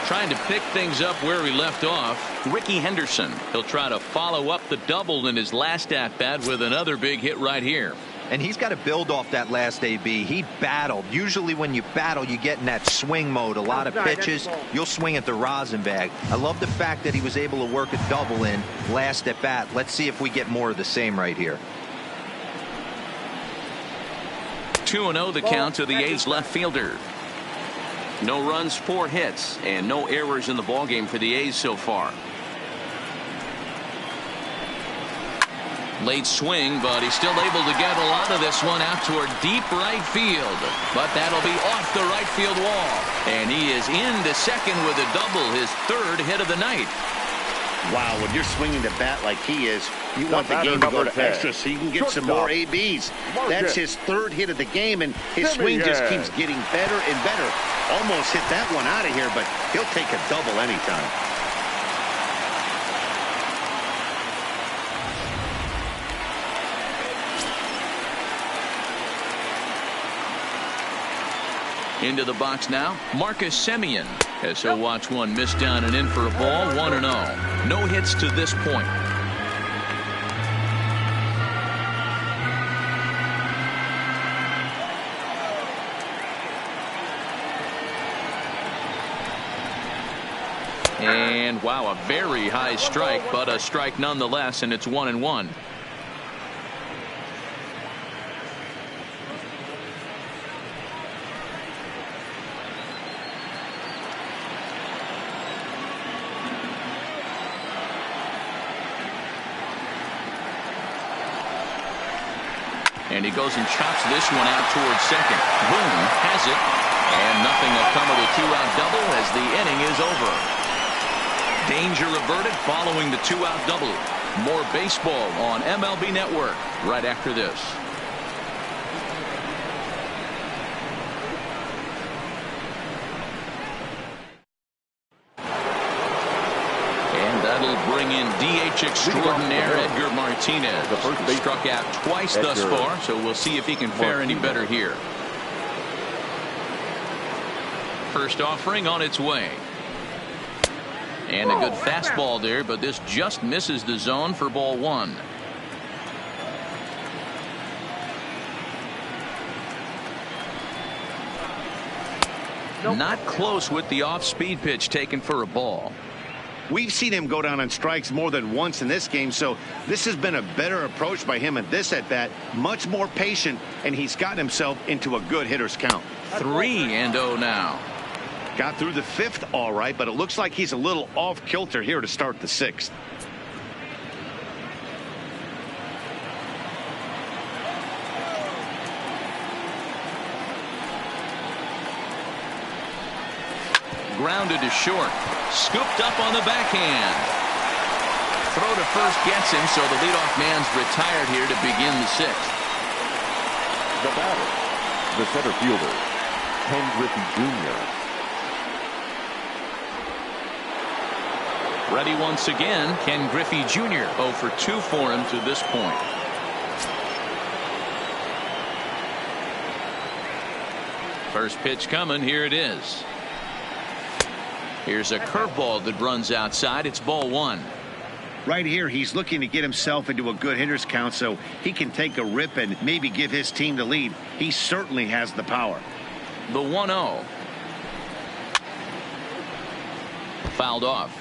Trying to pick things up where he left off, Ricky Henderson. He'll try to follow up the double in his last at-bat with another big hit right here. And he's got to build off that last AB. He battled. Usually when you battle, you get in that swing mode. A lot of pitches, you'll swing at the rosin bag. I love the fact that he was able to work a double in last at bat. Let's see if we get more of the same right here. 2-0 the count to the A's left fielder. No runs, 4 hits, and no errors in the ballgame for the A's so far. Late swing, but he's still able to get a lot of this one out toward deep right field. But that'll be off the right field wall. And he is into second with a double, his 3rd hit of the night. Wow, when you're swinging the bat like he is, you want the game to go to extra so you can get some more ABs. That's his 3rd hit of the game, and his swing just keeps getting better and better. Almost hit that one out of here, but he'll take a double anytime. Into the box now, Marcus Semien. As he'll watch one miss down and in for a ball, 1-0. No hits to this point. And wow, a very high strike, but a strike nonetheless, and it's 1-1. And he goes and chops this one out towards second. Boone has it. And nothing will come of the two-out double as the inning is over. Danger averted following the two-out double. More baseball on MLB Network right after this. And that'll bring in DH extraordinaire Edgar Martinez. He struck out twice thus far, so we'll see if he can fare any better here. First offering on its way. And a good fastball there, but this just misses the zone for ball one. Not close with the off-speed pitch taken for a ball. We've seen him go down on strikes more than once in this game, so this has been a better approach by him at this at-bat. Much more patient, and he's gotten himself into a good hitter's count. 3-0 now. Got through the fifth all right, but it looks like he's a little off kilter here to start the sixth. Grounded to short. Scooped up on the backhand. Throw to first gets him, so the leadoff man's retired here to begin the sixth. The batter, the center fielder, Ken Griffey Jr. Ready once again, Ken Griffey Jr. 0 for 2 for him to this point. First pitch coming. Here it is. Here's a curveball that runs outside. It's ball one. Right here, he's looking to get himself into a good hitter's count so he can take a rip and maybe give his team the lead. He certainly has the power. The 1-0. Fouled off.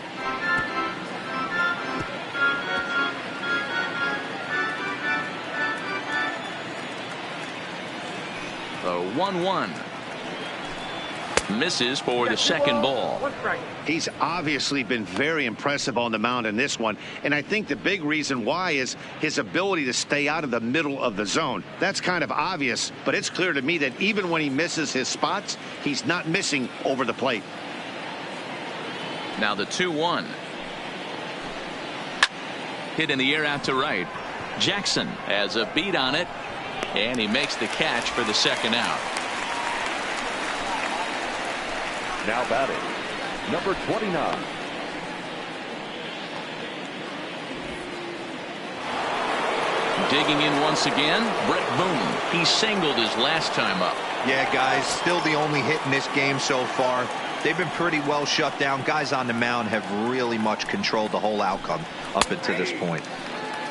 The 1-1. Misses for the second ball. He's obviously been very impressive on the mound in this one, and I think the big reason why is his ability to stay out of the middle of the zone. That's kind of obvious, but it's clear to me that even when he misses his spots, he's not missing over the plate. Now the 2-1. Hit in the air out to right. Jackson has a beat on it, and he makes the catch for the second out. Now batting, number 29. Digging in once again, Brett Boone. He singled his last time up. Yeah, guys, still the only hit in this game so far. They've been pretty well shut down. Guys on the mound have really much controlled the whole outcome up until this point.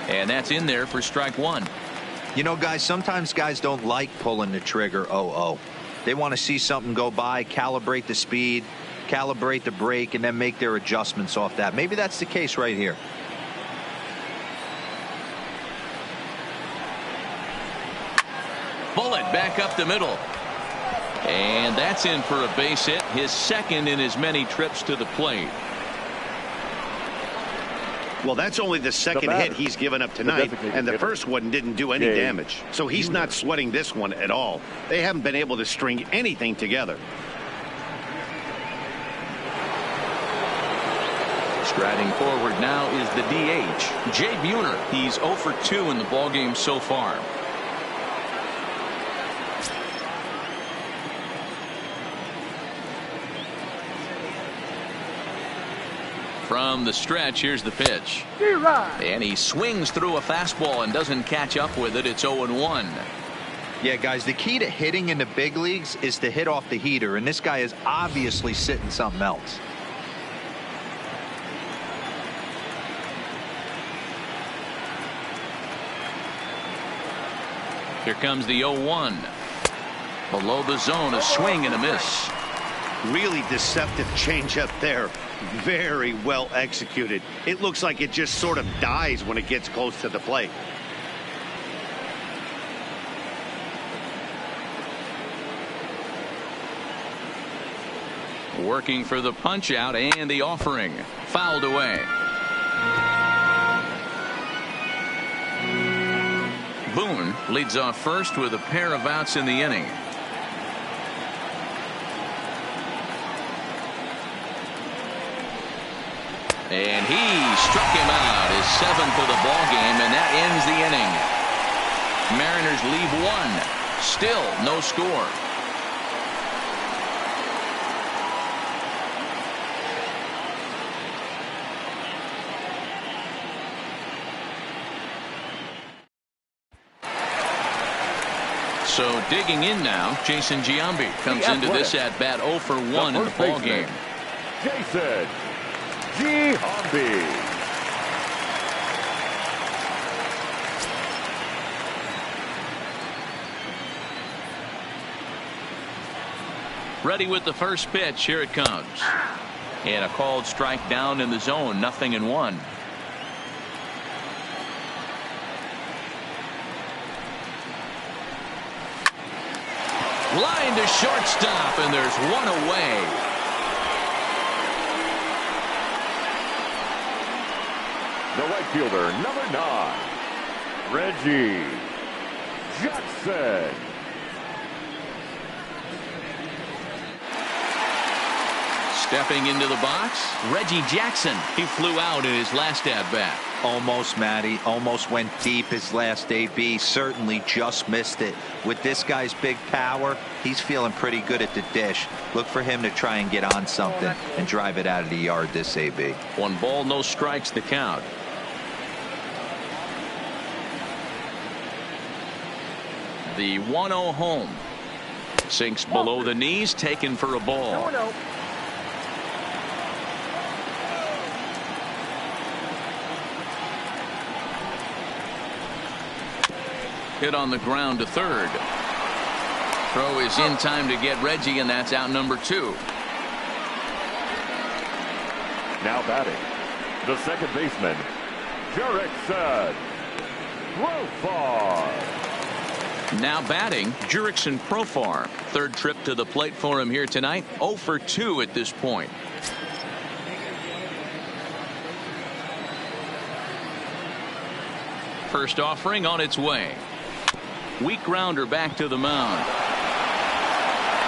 And that's in there for strike one. You know, guys, sometimes guys don't like pulling the trigger 0-0. They want to see something go by, calibrate the speed, calibrate the brake, and then make their adjustments off that. Maybe that's the case right here. Bullet back up the middle. And that's in for a base hit, his second in as many trips to the plate. Well, that's only the second hit he's given up tonight, and the first one didn't do any damage. So he's not sweating this one at all. They haven't been able to string anything together. Striding forward now is the DH, Jay Buhner. He's 0 for 2 in the ballgame so far. From the stretch, here's the pitch. And he swings through a fastball and doesn't catch up with it. It's 0-1. Yeah, guys, the key to hitting in the big leagues is to hit off the heater, and this guy is obviously sitting something else. Here comes the 0-1. Below the zone, a swing and a miss. Really deceptive changeup there. Very well executed. It looks like it just sort of dies when it gets close to the plate. Working for the punch out and the offering. Fouled away. Boone leads off first with a pair of outs in the inning. And he struck him out, his 7th of the ball game, and that ends the inning. Mariners leave one. Still no score. So digging in now, Jason Giambi comes into this at bat 0 for 1 in the ball game. Jason Giambi. Ready with the first pitch. Here it comes. And a called strike down in the zone. 0-1. Line to shortstop, and there's one away. The right fielder, number 9, Reggie Jackson. Stepping into the box, Reggie Jackson. He flew out in his last at-bat. Almost, Matty. Almost went deep his last AB. Certainly just missed it. With this guy's big power, he's feeling pretty good at the dish. Look for him to try and get on something and drive it out of the yard this AB. 1 ball, no strikes the count. The 1-0 home. Sinks below the knees, taken for a ball. Hit on the ground to third. Throw is in time to get Reggie, and that's out number 2. Now batting, the second baseman, Jurickson Profar. Now batting, Jurickson Profar. Third trip to the plate for him here tonight. 0 for 2 at this point. First offering on its way. Weak grounder back to the mound.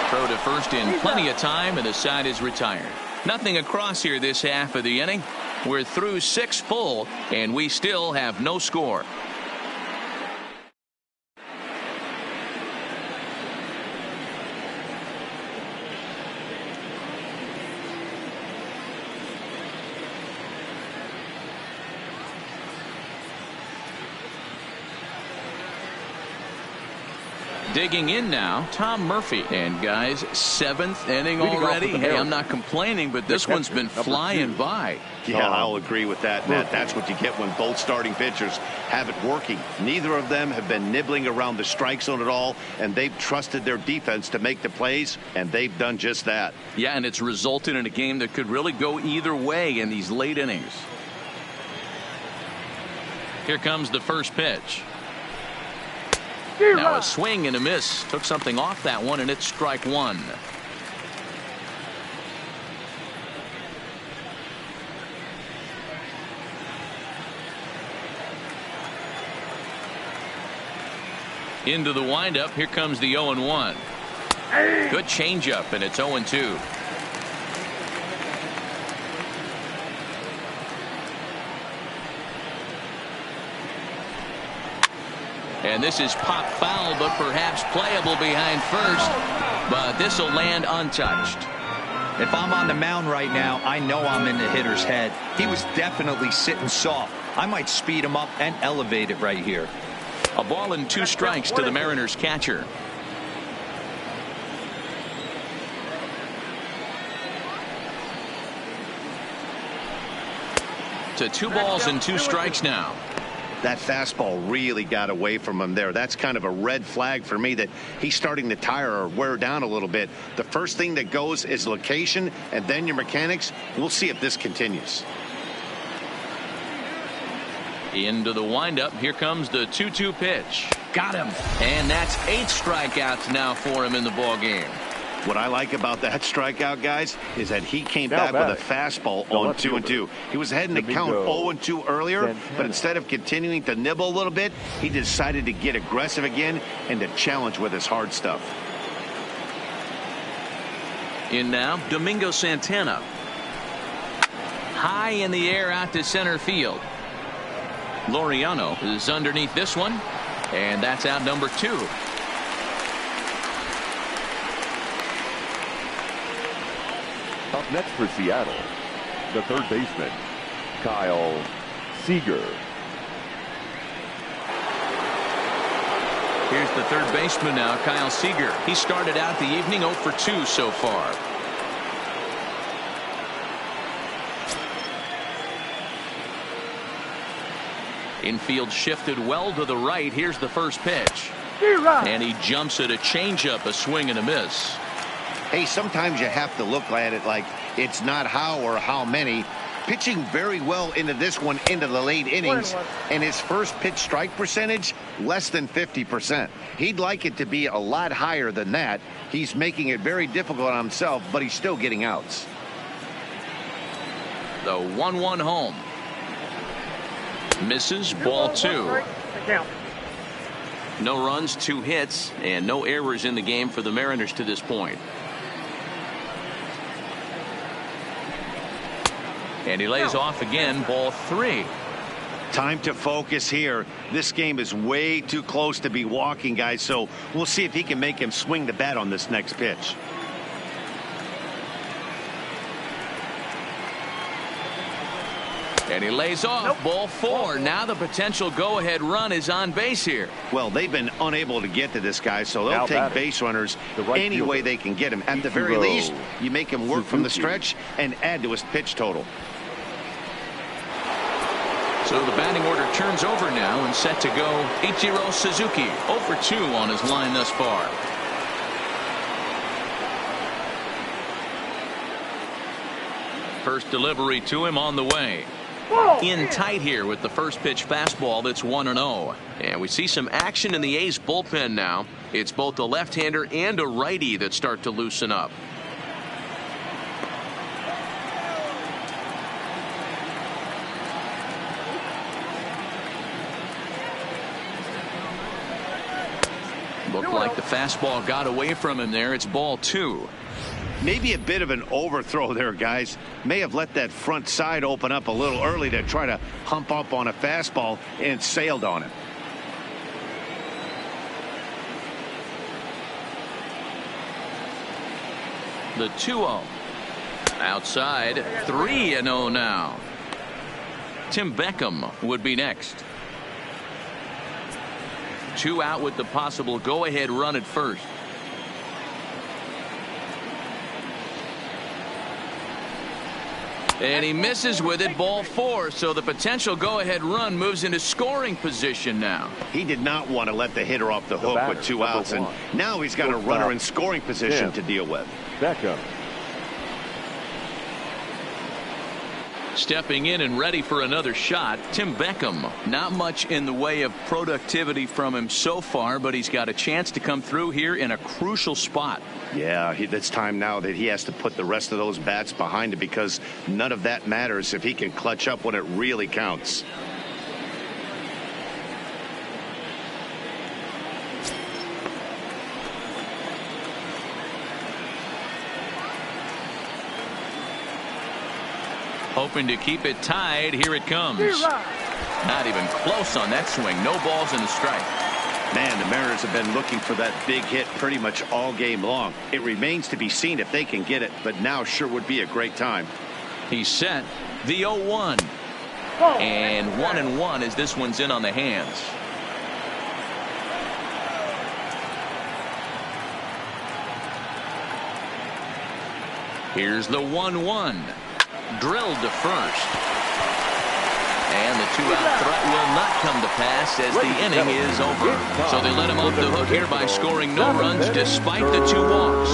Throw to first in plenty of time, and the side is retired. Nothing across here this half of the inning. We're through 6 full, and we still have no score. Digging in now, Tom Murphy. And guys, 7th inning already. Hey, I'm not complaining, but this one's been flying by. Yeah, I'll agree with that, Matt. That's what you get when both starting pitchers have it working. Neither of them have been nibbling around the strike zone at all, and they've trusted their defense to make the plays, and they've done just that. Yeah, and it's resulted in a game that could really go either way in these late innings. Here comes the first pitch. Now a swing and a miss. Took something off that one, and it's strike 1. Into the windup. Here comes the 0-1. Good changeup, and it's 0-2. And this is pop foul, but perhaps playable behind first. But this will land untouched. If I'm on the mound right now, I know I'm in the hitter's head. He was definitely sitting soft. I might speed him up and elevate it right here. A ball and 2 strikes to the Mariners catcher. To 2 balls and 2 strikes now. That fastball really got away from him there. That's kind of a red flag for me that he's starting to tire or wear down a little bit. The first thing that goes is location, and then your mechanics. We'll see if this continues. Into the windup. Here comes the 2-2 pitch. Got him. And that's 8 strikeouts now for him in the ball game. What I like about that strikeout, guys, is that he came back with a fastball on 2-2. He was heading to count 0-2 earlier, but instead of continuing to nibble a little bit, he decided to get aggressive again and to challenge with his hard stuff. In now, Domingo Santana. High in the air out to center field. Laureano is underneath this one, and that's out number 2. Up next for Seattle, the third baseman, Kyle Seager. Here's the third baseman now, Kyle Seager. He started out the evening 0 for 2 so far. Infield shifted well to the right. Here's the first pitch. And he jumps at a changeup, a swing and a miss. Hey, sometimes you have to look at it like it's not how or how many. Pitching very well into this one into the late innings, and his first pitch strike percentage less than 50%. He'd like it to be a lot higher than that. He's making it very difficult on himself, but he's still getting outs. The 1-1 home. Misses, ball 2. No runs, 2 hits, and no errors in the game for the Mariners to this point. And he lays off again, ball 3. Time to focus here. This game is way too close to be walking, guys, so we'll see if he can make him swing the bat on this next pitch. And he lays off, ball 4. Now the potential go-ahead run is on base here. Well, they've been unable to get to this guy, so they'll take base runners any way they can get him. At the very least, you make him work from the stretch and add to his pitch total. So the batting order turns over now and set to go Ichiro Suzuki. 0 for 2 on his line thus far. First delivery to him on the way. In tight here with the first pitch fastball that's 1-0. And we see some action in the A's bullpen now. It's both a left-hander and a righty that start to loosen up. Looked like the fastball got away from him there. It's ball 2. Maybe a bit of an overthrow there, guys. May have let that front side open up a little early to try to hump up on a fastball and sailed on it. The 2-0. Outside, 3-0 now. Tim Beckham would be next. 2 out with the possible go-ahead run at first. And he misses with it, ball 4. So the potential go-ahead run moves into scoring position now. He did not want to let the hitter off the hook with 2 outs, and now he's got a runner in scoring position to deal with. Beckham. Stepping in and ready for another shot, Tim Beckham. Not much in the way of productivity from him so far, but he's got a chance to come through here in a crucial spot. Yeah, it's time now that he has to put the rest of those bats behind him, because none of that matters if he can clutch up when it really counts. Hoping to keep it tied. Here it comes. Not even close on that swing. No balls in the strike. Man, the Mariners have been looking for that big hit pretty much all game long. It remains to be seen if they can get it, but now sure would be a great time. He's set. The 0-1. And 1-1 as this one's in on the hands. Here's the 1-1. Drilled to first. And the 2-out threat will not come to pass as the inning is over. So they let him off the hook here by scoring no runs despite the 2 walks.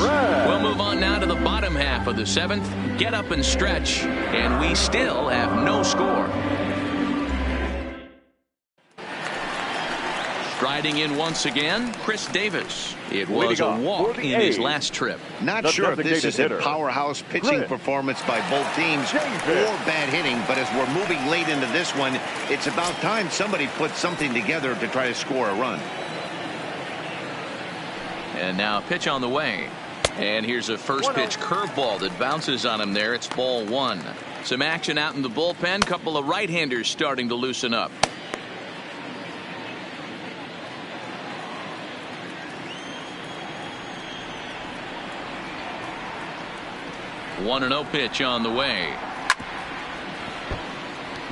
We'll move on now to the bottom half of the 7th. Get up and stretch. And we still have no score. Striding in once again, Chris Davis. It was a walk in his last trip. Not sure if this is a powerhouse pitching performance by both teams or bad hitting, but as we're moving late into this one, it's about time somebody put something together to try to score a run. And now pitch on the way. And here's a first pitch curveball that bounces on him there. It's ball one. Some action out in the bullpen. Couple of right-handers starting to loosen up. 1-0 pitch on the way.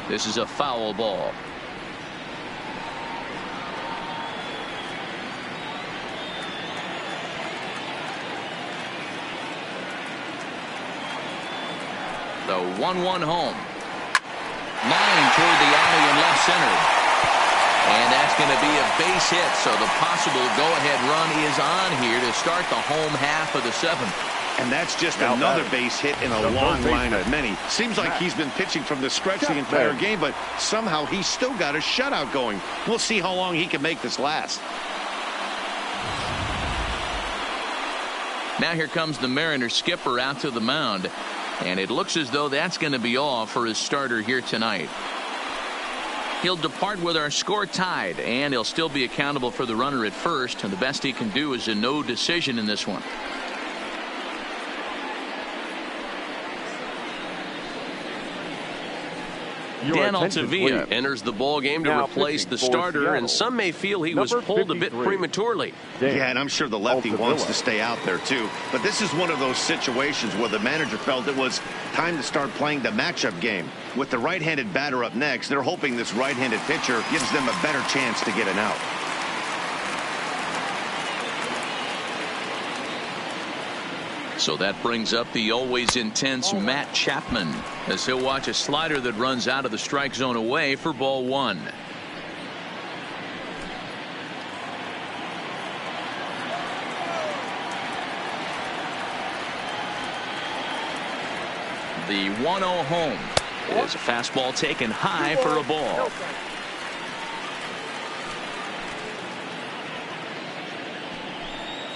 This is a foul ball. The 1-1 home. Line toward the alley in left center. And that's going to be a base hit. So the possible go-ahead run is on here to start the home half of the seventh. And that's just another base hit in a long line of many. Seems like he's been pitching from the stretch the entire game, but somehow he's still got a shutout going. We'll see how long he can make this last. Now here comes the Mariners skipper out to the mound. And it looks as though that's going to be all for his starter here tonight. He'll depart with our score tied, and he'll still be accountable for the runner at first. And the best he can do is a no decision in this one. Dan Altavilla enters the ball game to replace the starter, and some may feel he was pulled a bit prematurely. Yeah, and I'm sure the lefty wants to stay out there too. But this is one of those situations where the manager felt it was time to start playing the matchup game. With the right-handed batter up next, they're hoping this right-handed pitcher gives them a better chance to get an out. So that brings up the always intense Matt Chapman as he'll watch a slider that runs out of the strike zone away for ball one. The 1-0 home is a fastball taken high for a ball.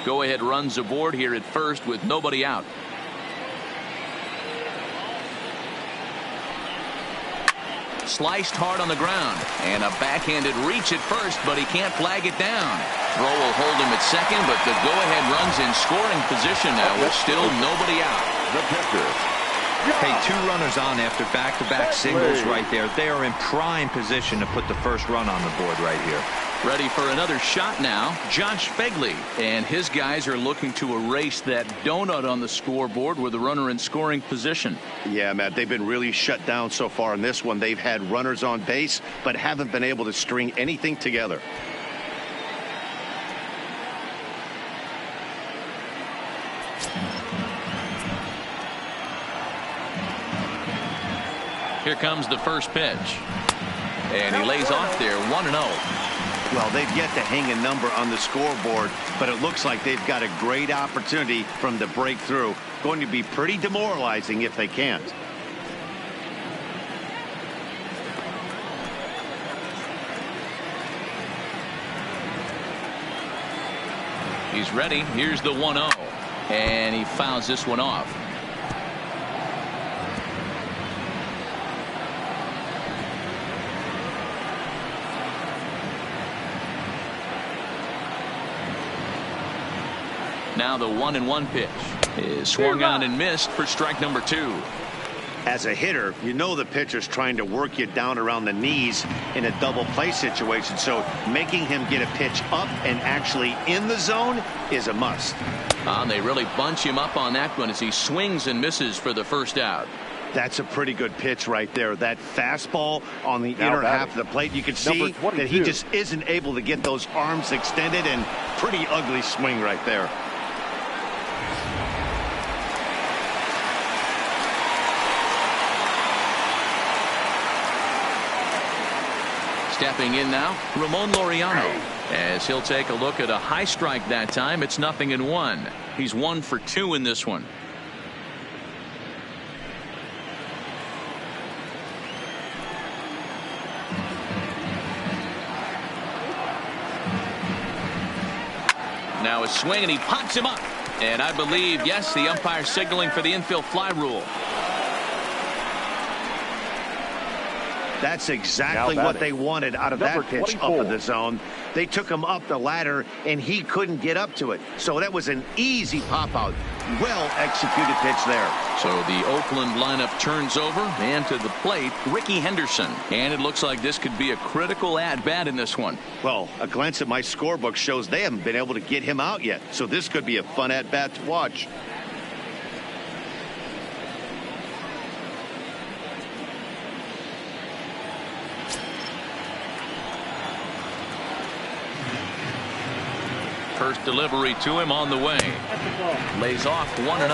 Go-ahead runs aboard here at first with nobody out. Sliced hard on the ground, and a backhanded reach at first, but he can't flag it down. Throw will hold him at second, but the go-ahead run's in scoring position now with still nobody out. The pitcher. Hey, two runners on after back-to-back singles right there. They are in prime position to put the first run on the board right here. Ready for another shot now, Josh Begley. And his guys are looking to erase that donut on the scoreboard with a runner in scoring position. Yeah, Matt, they've been really shut down so far in this one. They've had runners on base, but haven't been able to string anything together. Here comes the first pitch. And he lays off there, 1-0. Well, they've yet to hang a number on the scoreboard, but it looks like they've got a great opportunity from the breakthrough. Going to be pretty demoralizing if they can't. He's ready. Here's the 1-0. And he fouls this one off. Now the 1-1 pitch is swung on and missed for strike number 2. As a hitter, you know the pitcher's trying to work you down around the knees in a double play situation, so making him get a pitch up and actually in the zone is a must. And they really bunch him up on that one as he swings and misses for the first out. That's a pretty good pitch right there. That fastball on the inner half of the plate. You can see that he just isn't able to get those arms extended, and pretty ugly swing right there. Stepping in now, Ramon Laureano, as he'll take a look at a high strike that time. It's 0-1. He's 1 for 2 in this one. now a swing, and he pops him up. And I believe, yes, the umpire signaling for the infield fly rule. That's exactly what they wanted out of that pitch up in the zone. They took him up the ladder, and he couldn't get up to it. So that was an easy pop-out. Well-executed pitch there. So the Oakland lineup turns over, and to the plate, Ricky Henderson. And it looks like this could be a critical at-bat in this one. Well, a glance at my scorebook shows they haven't been able to get him out yet. So this could be a fun at-bat to watch. First delivery to him on the way. Lays off 1-0.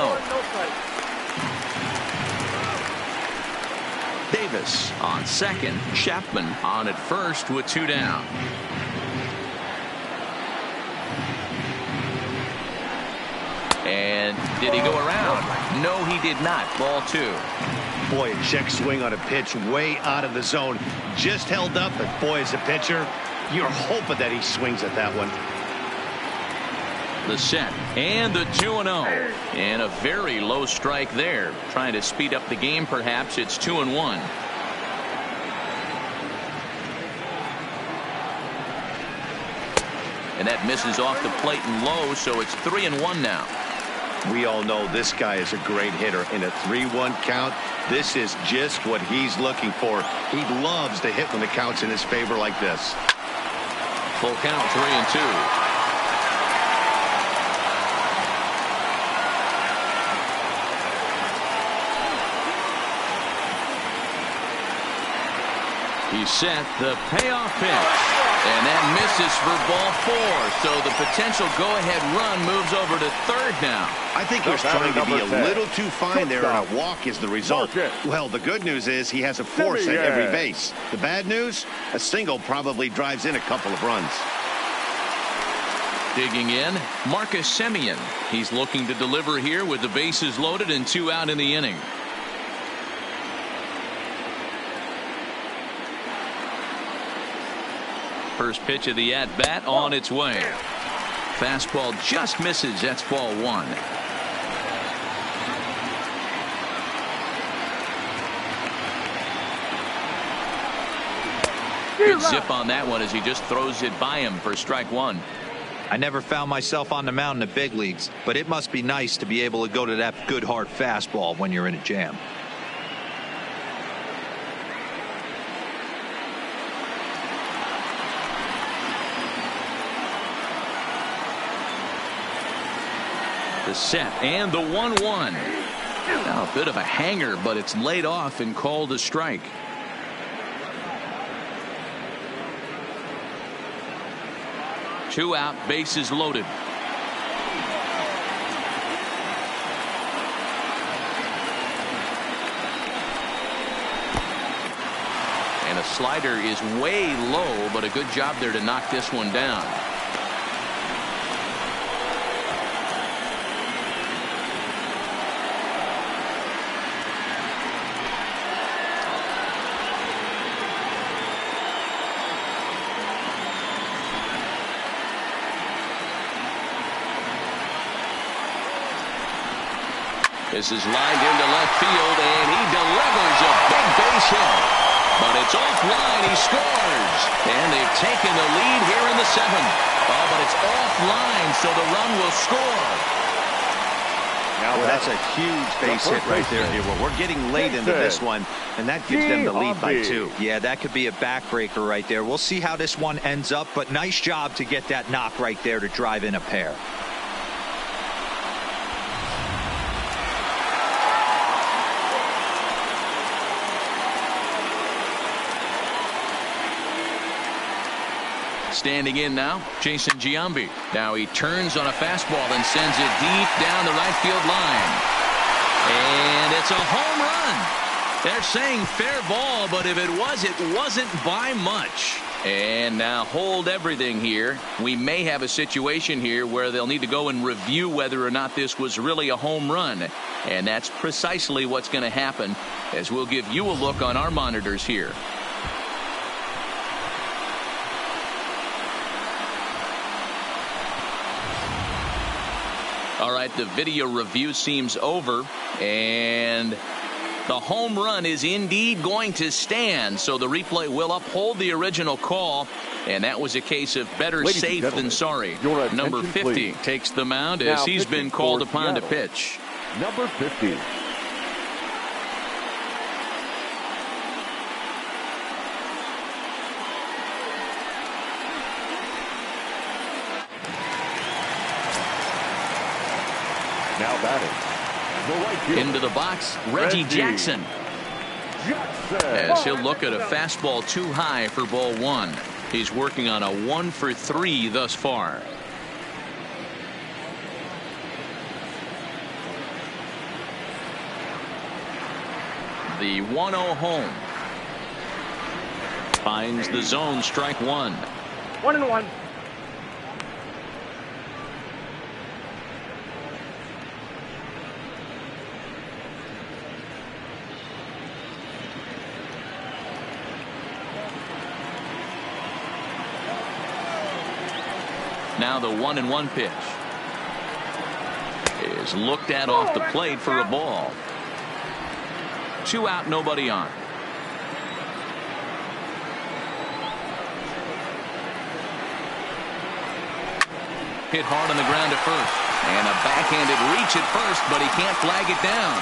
Davis on second. Chapman on at first with 2 down. And did he go around? No, he did not. Ball 2. Boy, a check swing on a pitch way out of the zone. Just held up, but boy, as a pitcher, you're hoping that he swings at that one. The set and the 2-0, and a very low strike there, trying to speed up the game. Perhaps it's 2-1. And that misses off the plate and low, so it's 3-1 now. We all know this guy is a great hitter. In a 3-1 count, this is just what he's looking for. He loves to hit when the count's in his favor like this. Full count, 3-2. He set the payoff pitch, and that misses for ball 4. So the potential go-ahead run moves over to third now. I think he was trying to be a little too fine there, and a walk is the result. Well, the good news is he has a force at every base. The bad news, a single probably drives in a couple of runs. Digging in, Marcus Semien. He's looking to deliver here with the bases loaded and 2 out in the inning. First pitch of the at-bat on its way. Fastball just misses. That's ball 1. Good zip on that one as he just throws it by him for strike 1. I never found myself on the mound in the big leagues, but it must be nice to be able to go to that good hard fastball when you're in a jam. The set and the 1-1. Now a bit of a hanger, but it's laid off and called a strike. Two out, bases loaded. And a slider is way low, but a good job there to knock this one down. This is lined into left field, and he delivers a big base hit. But it's offline. He scores. And they've taken the lead here in the 7th. Oh, but it's offline, so the run will score. Well, that's a huge base hit right there. We're getting late into this one, and that gives them the lead by 2. Yeah, that could be a backbreaker right there. We'll see how this one ends up, but nice job to get that knock right there to drive in a pair. Standing in now, Jason Giambi. Now he turns on a fastball and sends it deep down the right field line. And it's a home run. They're saying fair ball, but if it wasn't by much. And now hold everything here. We may have a situation here where they'll need to go and review whether or not this was really a home run. And that's precisely what's going to happen, as we'll give you a look on our monitors here. All right, the video review seems over, and the home run is indeed going to stand, so the replay will uphold the original call, and that was a case of better safe than sorry. Number 50 please. takes the mound as he's been called upon to pitch. Number 50. Now batting, the right fielder. Into the box, Reggie Jackson. As he'll look at a fastball too high for ball one. He's working on a 1-for-3 thus far. The 1-0 home. Finds the zone, strike one. 1-1. Now the 1-1 pitch is looked at off the plate for a ball. 2 out, nobody on. Hit hard on the ground at first, and a backhanded reach at first, but he can't flag it down.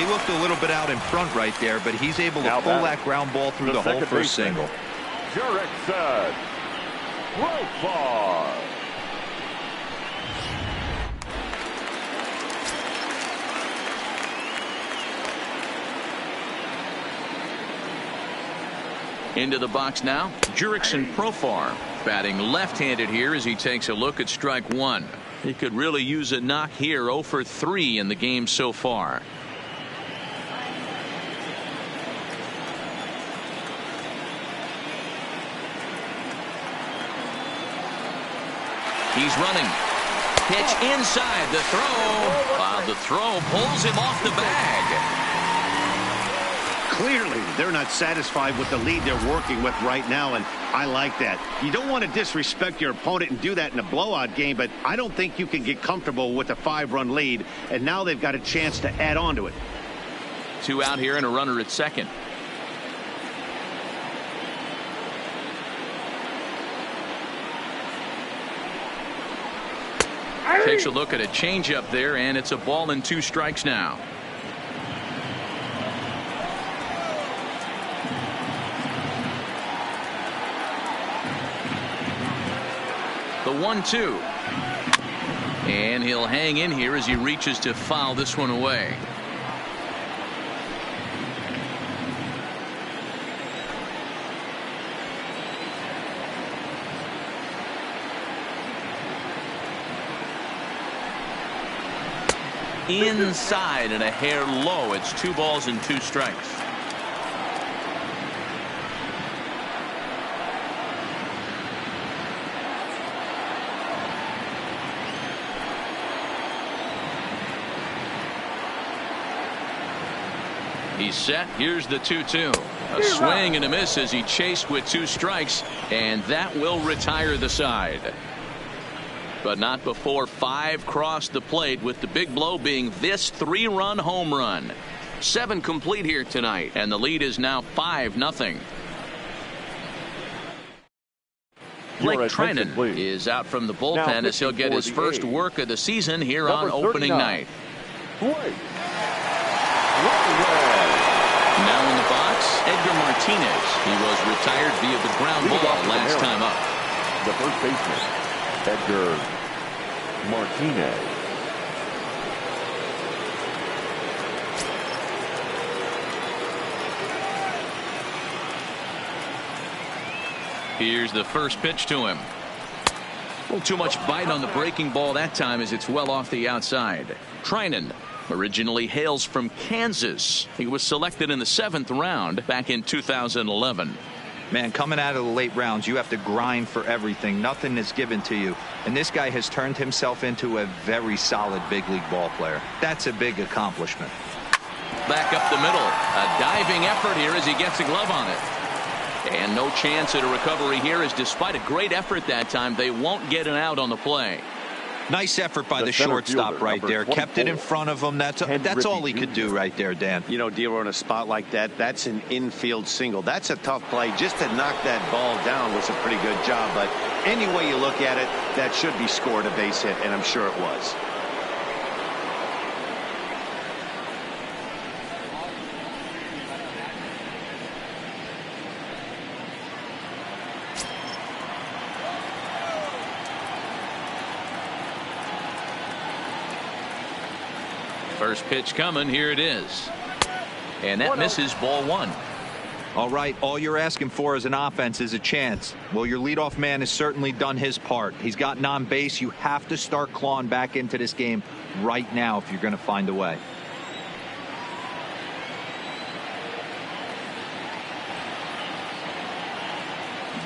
He looked a little bit out in front right there, but he's able to pull that ground ball through the hole for a single. Jurickson. Profar. Into the box now, Jurickson Profar, batting left-handed here as he takes a look at strike one. He could really use a knock here. 0-for-3 in the game so far. He's running. Pitch inside. The throw. The throw pulls him off the bag. Clearly, they're not satisfied with the lead they're working with right now, and I like that. You don't want to disrespect your opponent and do that in a blowout game, but I don't think you can get comfortable with a 5-run lead, and now they've got a chance to add on to it. 2 out here and a runner at second. Takes a look at a changeup there, and it's a ball and 2 strikes now. The 1-2. And he'll hang in here as he reaches to foul this one away. Inside and a hair low. It's 2 balls and 2 strikes. He's set. Here's the 2-2. A swing and a miss as he chased with 2 strikes, and that will retire the side. But not before 5 crossed the plate, with the big blow being this 3-run home run. 7 complete here tonight, and the lead is now 5-0. Blake Trinan is out from the bullpen as he'll get his first work of the season here on opening night. Now in the box, Edgar Martinez. He was retired via the ground ball last time up. The first baseman, Edgar Martinez. Here's the first pitch to him. A little too much bite on the breaking ball that time as it's well off the outside. Trinan originally hails from Kansas. He was selected in the 7th round back in 2011. Man, coming out of the late rounds, you have to grind for everything. Nothing is given to you. And this guy has turned himself into a very solid big league ball player. That's a big accomplishment. Back up the middle. A diving effort here as he gets a glove on it. And no chance at a recovery here, as despite a great effort that time, they won't get an out on the play. Nice effort by the shortstop right there. Kept it in front of him. That's all he could do right there, Dan. You know, Dero, in a spot like that, that's an infield single. That's a tough play. Just to knock that ball down was a pretty good job. But any way you look at it, that should be scored a base hit, and I'm sure it was. First pitch coming. Here it is. And that misses, ball one. All right, all you're asking for as an offense is a chance. Well, your leadoff man has certainly done his part. He's gotten on base. You have to start clawing back into this game right now if you're going to find a way.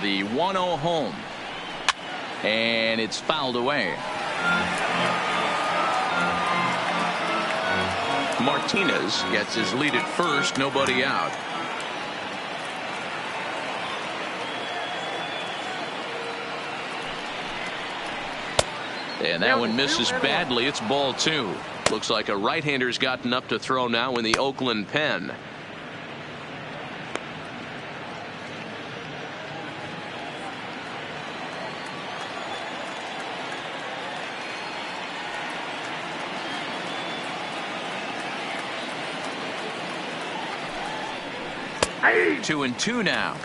The 1-0 home. And it's fouled away. Martinez gets his lead at first, nobody out. And that one misses badly. It's ball two. Looks like a right-hander's gotten up to throw now in the Oakland pen. Hey. 2-2 now.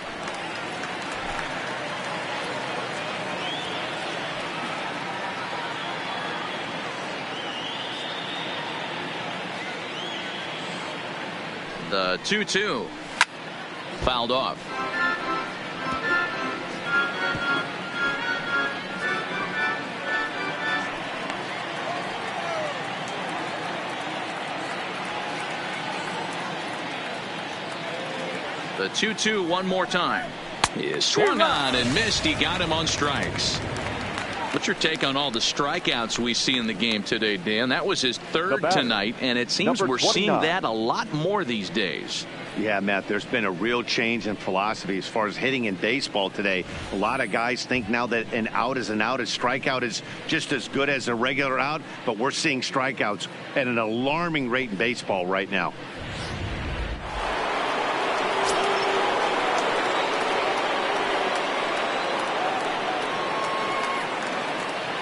The 2-2 fouled off. The 2-2 one more time. He is swung on and missed. He got him on strikes. What's your take on all the strikeouts we see in the game today, Dan? That was his third tonight, and it seems we're seeing that a lot more these days. Yeah, Matt, there's been a real change in philosophy as far as hitting in baseball today. A lot of guys think now that an out is an out. A strikeout is just as good as a regular out, but we're seeing strikeouts at an alarming rate in baseball right now.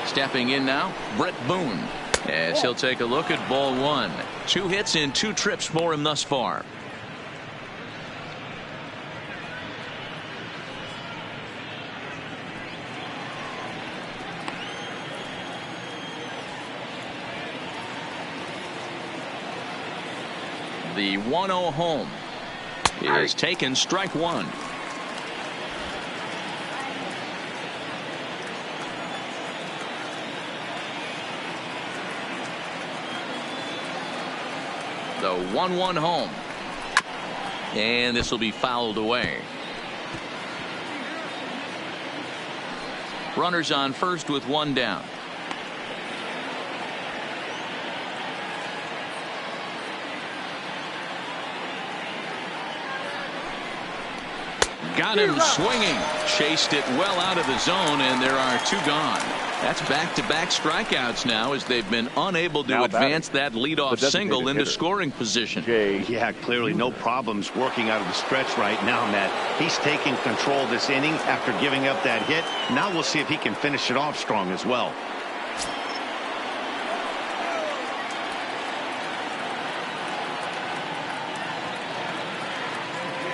Stepping in now, Brett Boone, as he'll take a look at ball one. 2 hits in 2 trips for him thus far. The 1-0 home is taken, strike one. The 1-1 home. And this will be fouled away. Runners on first with 1 down. Got him swinging. Chased it well out of the zone, and there are 2 gone. That's back-to-back strikeouts now as they've been unable to advance that leadoff single into scoring position. Yeah, clearly no problems working out of the stretch right now, Matt. He's taking control of this inning after giving up that hit. Now we'll see if he can finish it off strong as well.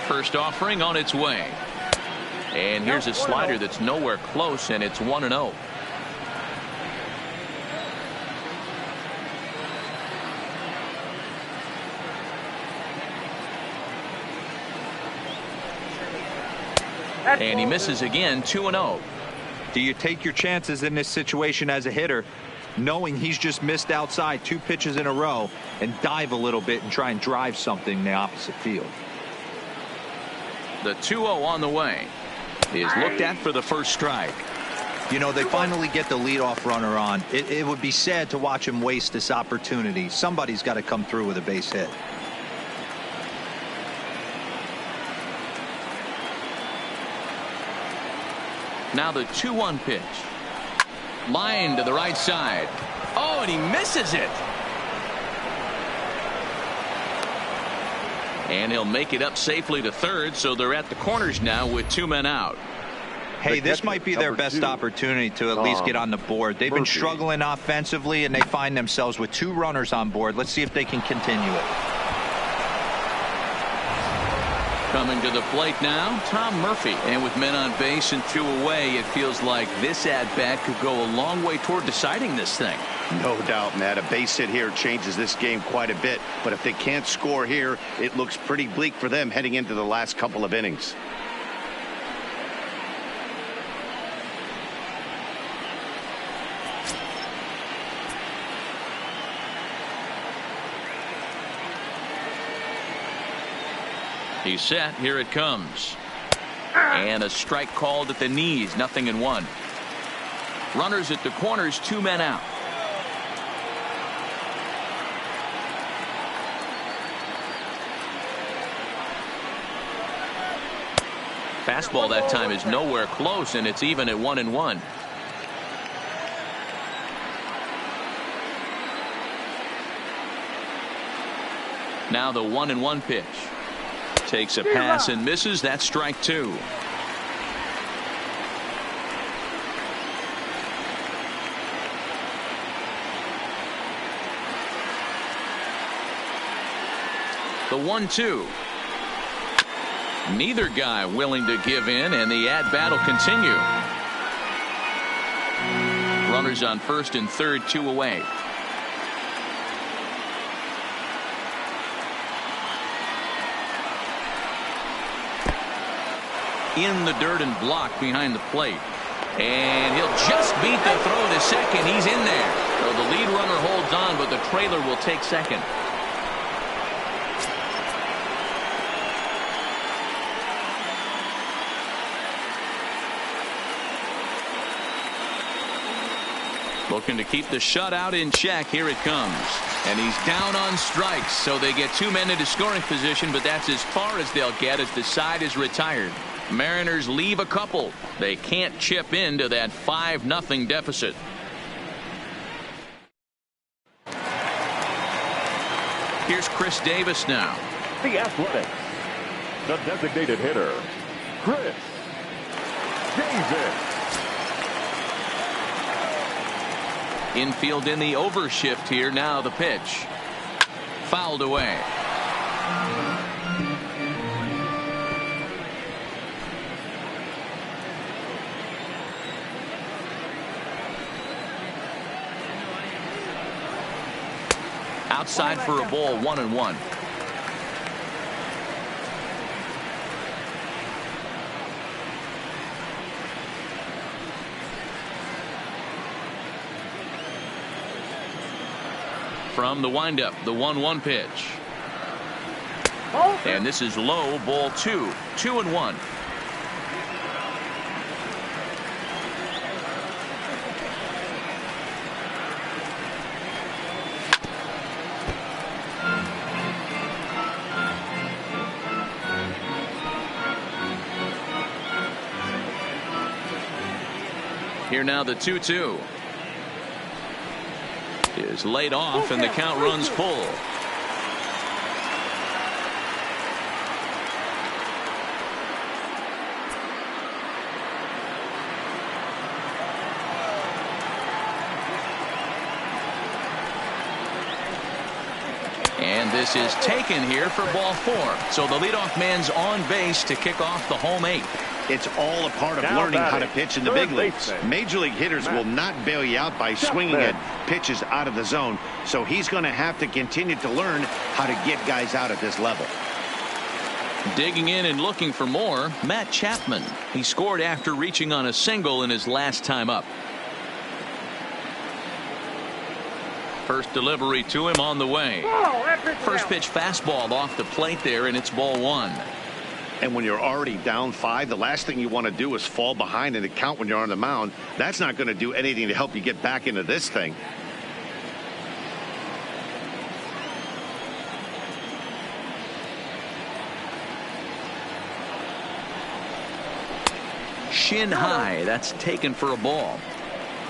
First offering on its way. And here's a slider that's nowhere close, and it's 1-0. And he misses again, 2-0. Do you take your chances in this situation as a hitter, knowing he's just missed outside 2 pitches in a row, and dive a little bit and try and drive something in the opposite field? The 2-0 on the way. He is looked at for the first strike. You know, they finally get the leadoff runner on. It would be sad to watch him waste this opportunity. Somebody's got to come through with a base hit. Now the 2-1 pitch. Line to the right side. Oh, and he misses it. And he'll make it up safely to third, so they're at the corners now with 2 men out. Hey, this might be their best opportunity to at least get on the board. They've been struggling offensively, and they find themselves with 2 runners on board. Let's see if they can continue it. Coming to the plate now, Tom Murphy. And with men on base and 2 away, it feels like this at-bat could go a long way toward deciding this thing. No doubt, Matt. A base hit here changes this game quite a bit. But if they can't score here, it looks pretty bleak for them heading into the last couple of innings. He's set. Here it comes. And a strike called at the knees. 0-1. Runners at the corners. 2 men out. Fastball that time is nowhere close, and it's even at 1-1. Now the 1-1 pitch. Takes a pass and misses. That's strike 2. The 1-2. Neither guy willing to give in, and the at-bat will continue. Runners on first and third, 2 away. In the dirt and blocked behind the plate. And he'll just beat the throw to second. He's in there. So the lead runner holds on, but the trailer will take second. Looking to keep the shutout in check. Here it comes. And he's down on strikes, so they get 2 men into scoring position, but that's as far as they'll get as the side is retired. Mariners leave a couple. They can't chip into that 5-0 deficit. Here's Chris Davis now. The Athletics. The designated hitter, Chris Davis. Infield in the overshift here. Now the pitch. Fouled away. Outside for a ball. 1-1. From the windup, the 1-1 pitch. And this is low. Ball 2. 2-1. Here now the 2-2 is laid off, and the count runs full. And this is taken here for ball 4. So the leadoff man's on base to kick off the home 8. It's all a part of learning how to pitch in the big leagues. Major league hitters will not bail you out by swinging at pitches out of the zone. So he's going to have to continue to learn how to get guys out at this level. Digging in and looking for more, Matt Chapman. He scored after reaching on a single in his last time up. First delivery to him on the way. First pitch fastball off the plate there, and it's ball 1. And when you're already down 5, the last thing you want to do is fall behind in the count when you're on the mound. That's not going to do anything to help you get back into this thing. Shin high. That's taken for a ball.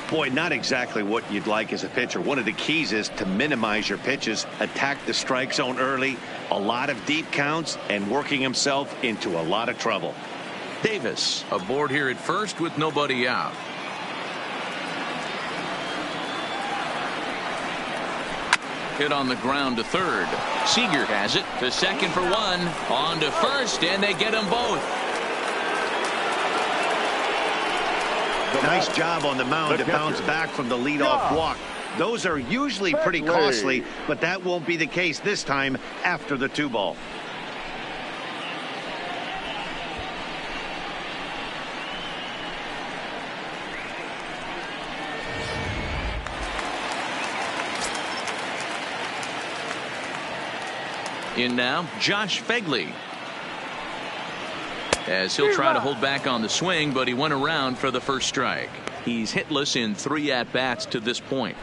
Boy, not exactly what you'd like as a pitcher. One of the keys is to minimize your pitches, attack the strike zone early, a lot of deep counts, and working himself into a lot of trouble. Davis aboard here at first with nobody out. Hit on the ground to third. Seager has it to second for one. On to first, and they get them both. Nice job on the mound to bounce back from the leadoff walk. Those are usually pretty costly, but that won't be the case this time after the 2-ball. In now, Josh Fegley. As he'll try to hold back on the swing, but he went around for the first strike. He's hitless in 3 at-bats to this point.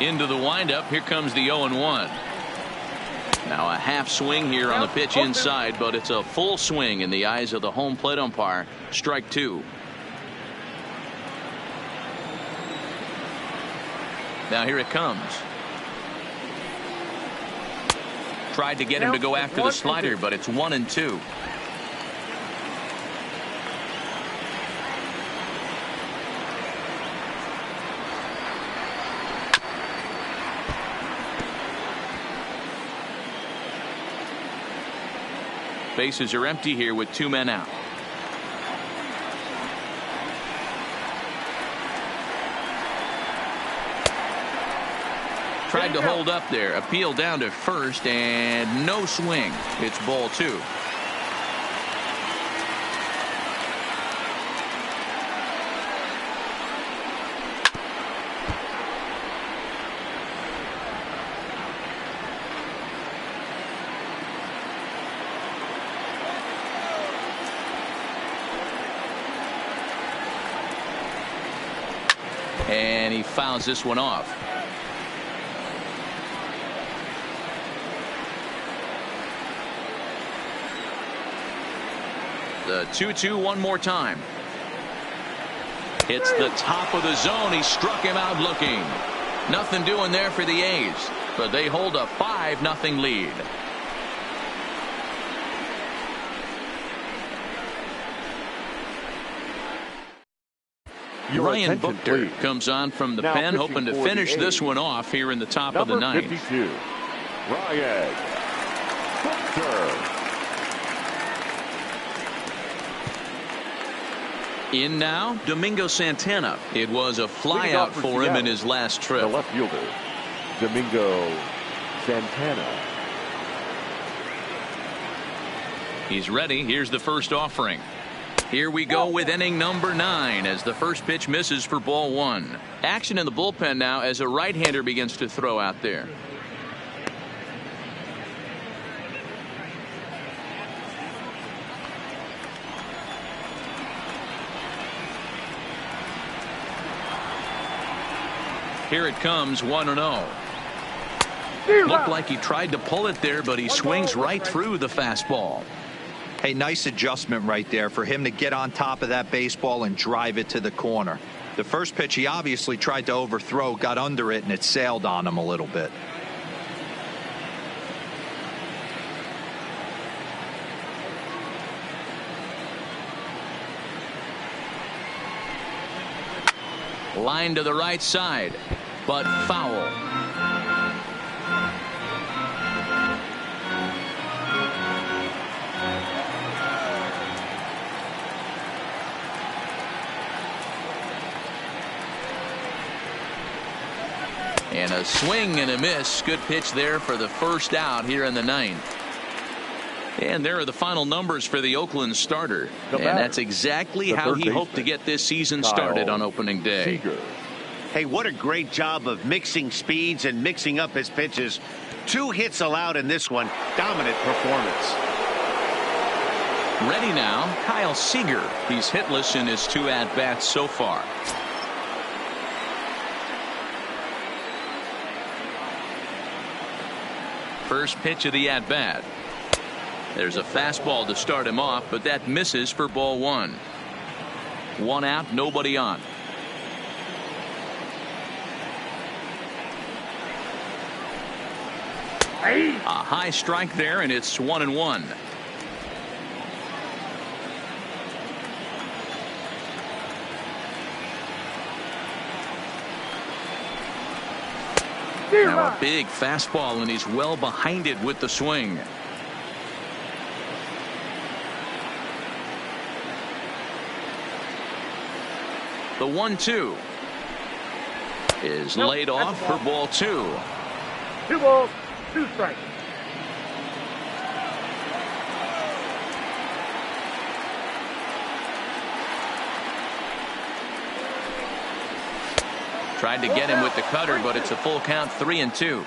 Into the windup. Here comes the 0-1. Now a half swing here on the pitch inside, but it's a full swing in the eyes of the home plate umpire. Strike 2. Now here it comes. Tried to get him to go after the slider, but it's 1-2. Bases are empty here with 2 men out. Tried to hold up there. Appeal down to first, and no swing. It's ball 2. And he fouls this one off. The 2-2 one more time. Hits the top of the zone. He struck him out looking. Nothing doing there for the A's, but they hold a 5-0 lead. Ryan Buchter comes on from the pen, hoping to finish this one off here in the top of the 9th. 52, Ryan Buchter. In now, Domingo Santana. It was a flyout for him in his last trip. The left fielder, Domingo Santana. He's ready. Here's the first offering. Here we go with inning number 9 as the first pitch misses for ball 1. Action in the bullpen now as a right-hander begins to throw out there. Here it comes, 1-0. Looked like he tried to pull it there, but he swings right through the fastball. Hey, nice adjustment right there for him to get on top of that baseball and drive it to the corner. The first pitch he obviously tried to overthrow, got under it, and it sailed on him a little bit. Line to the right side, but foul. And a swing and a miss. Good pitch there for the first out here in the 9th. And there are the final numbers for the Oakland starter. And that's exactly how he hoped to get this season started on opening day. Hey, what a great job of mixing speeds and mixing up his pitches. 2 hits allowed in this one. Dominant performance. Ready now, Kyle Seager. He's hitless in his 2 at-bats so far. First pitch of the at-bat. There's a fastball to start him off, but that misses for ball one. 1 out, nobody on. A high strike there, and it's 1-1. Now a big fastball, and he's well behind it with the swing. The 1-2 is laid off for ball 2. 2 balls, 2 strikes. Tried to get him with the cutter, but it's a full count, 3-2.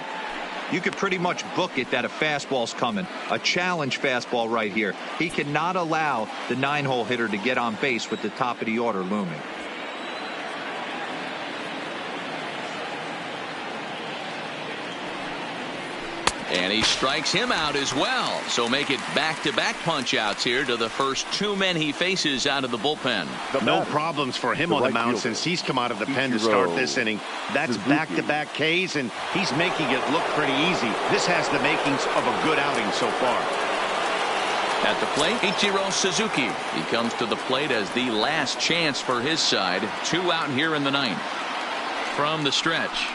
You could pretty much book it that a fastball's coming. A challenge fastball right here. He cannot allow the 9-hole hitter to get on base with the top of the order looming. And he strikes him out as well. So make it back-to-back punch-outs here to the first 2 men he faces out of the bullpen. No problems for him on the mound since he's come out of the pen to start this inning. That's back-to-back Ks, and he's making it look pretty easy. This has the makings of a good outing so far. At the plate, Ichiro Suzuki. He comes to the plate as the last chance for his side. 2 out here in the 9th. From the stretch.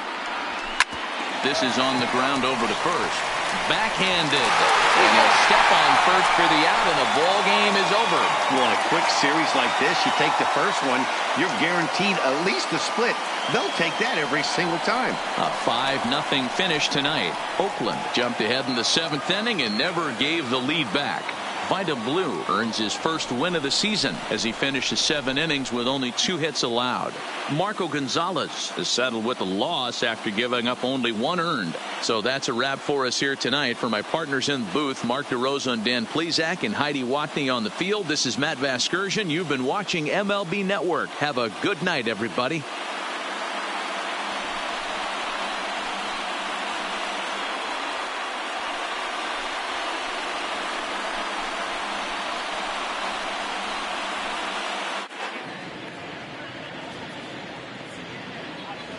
This is on the ground over to first. Backhanded. And he'll step on first for the out, and the ball game is over. You want a quick series like this, you take the first one, you're guaranteed at least a split. They'll take that every single time. A 5-0 finish tonight. Oakland jumped ahead in the 7th inning and never gave the lead back. Vida Blue earns his first win of the season as he finishes 7 innings with only 2 hits allowed. Marco Gonzalez is settled with a loss after giving up only 1 earned. So that's a wrap for us here tonight. For my partners in the booth, Mark DeRosa and Dan Plesac, and Heidi Watney on the field, this is Matt Vasgersian. You've been watching MLB Network. Have a good night, everybody.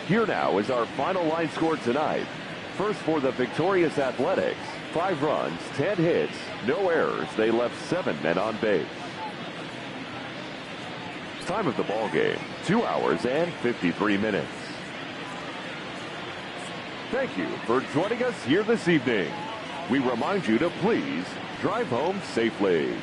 Here now is our final line score tonight. First for the victorious Athletics, 5 runs, 10 hits, no errors. They left 7 men on base. Time of the ball game, 2 hours and 53 minutes. Thank you for joining us here this evening. We remind you to please drive home safely.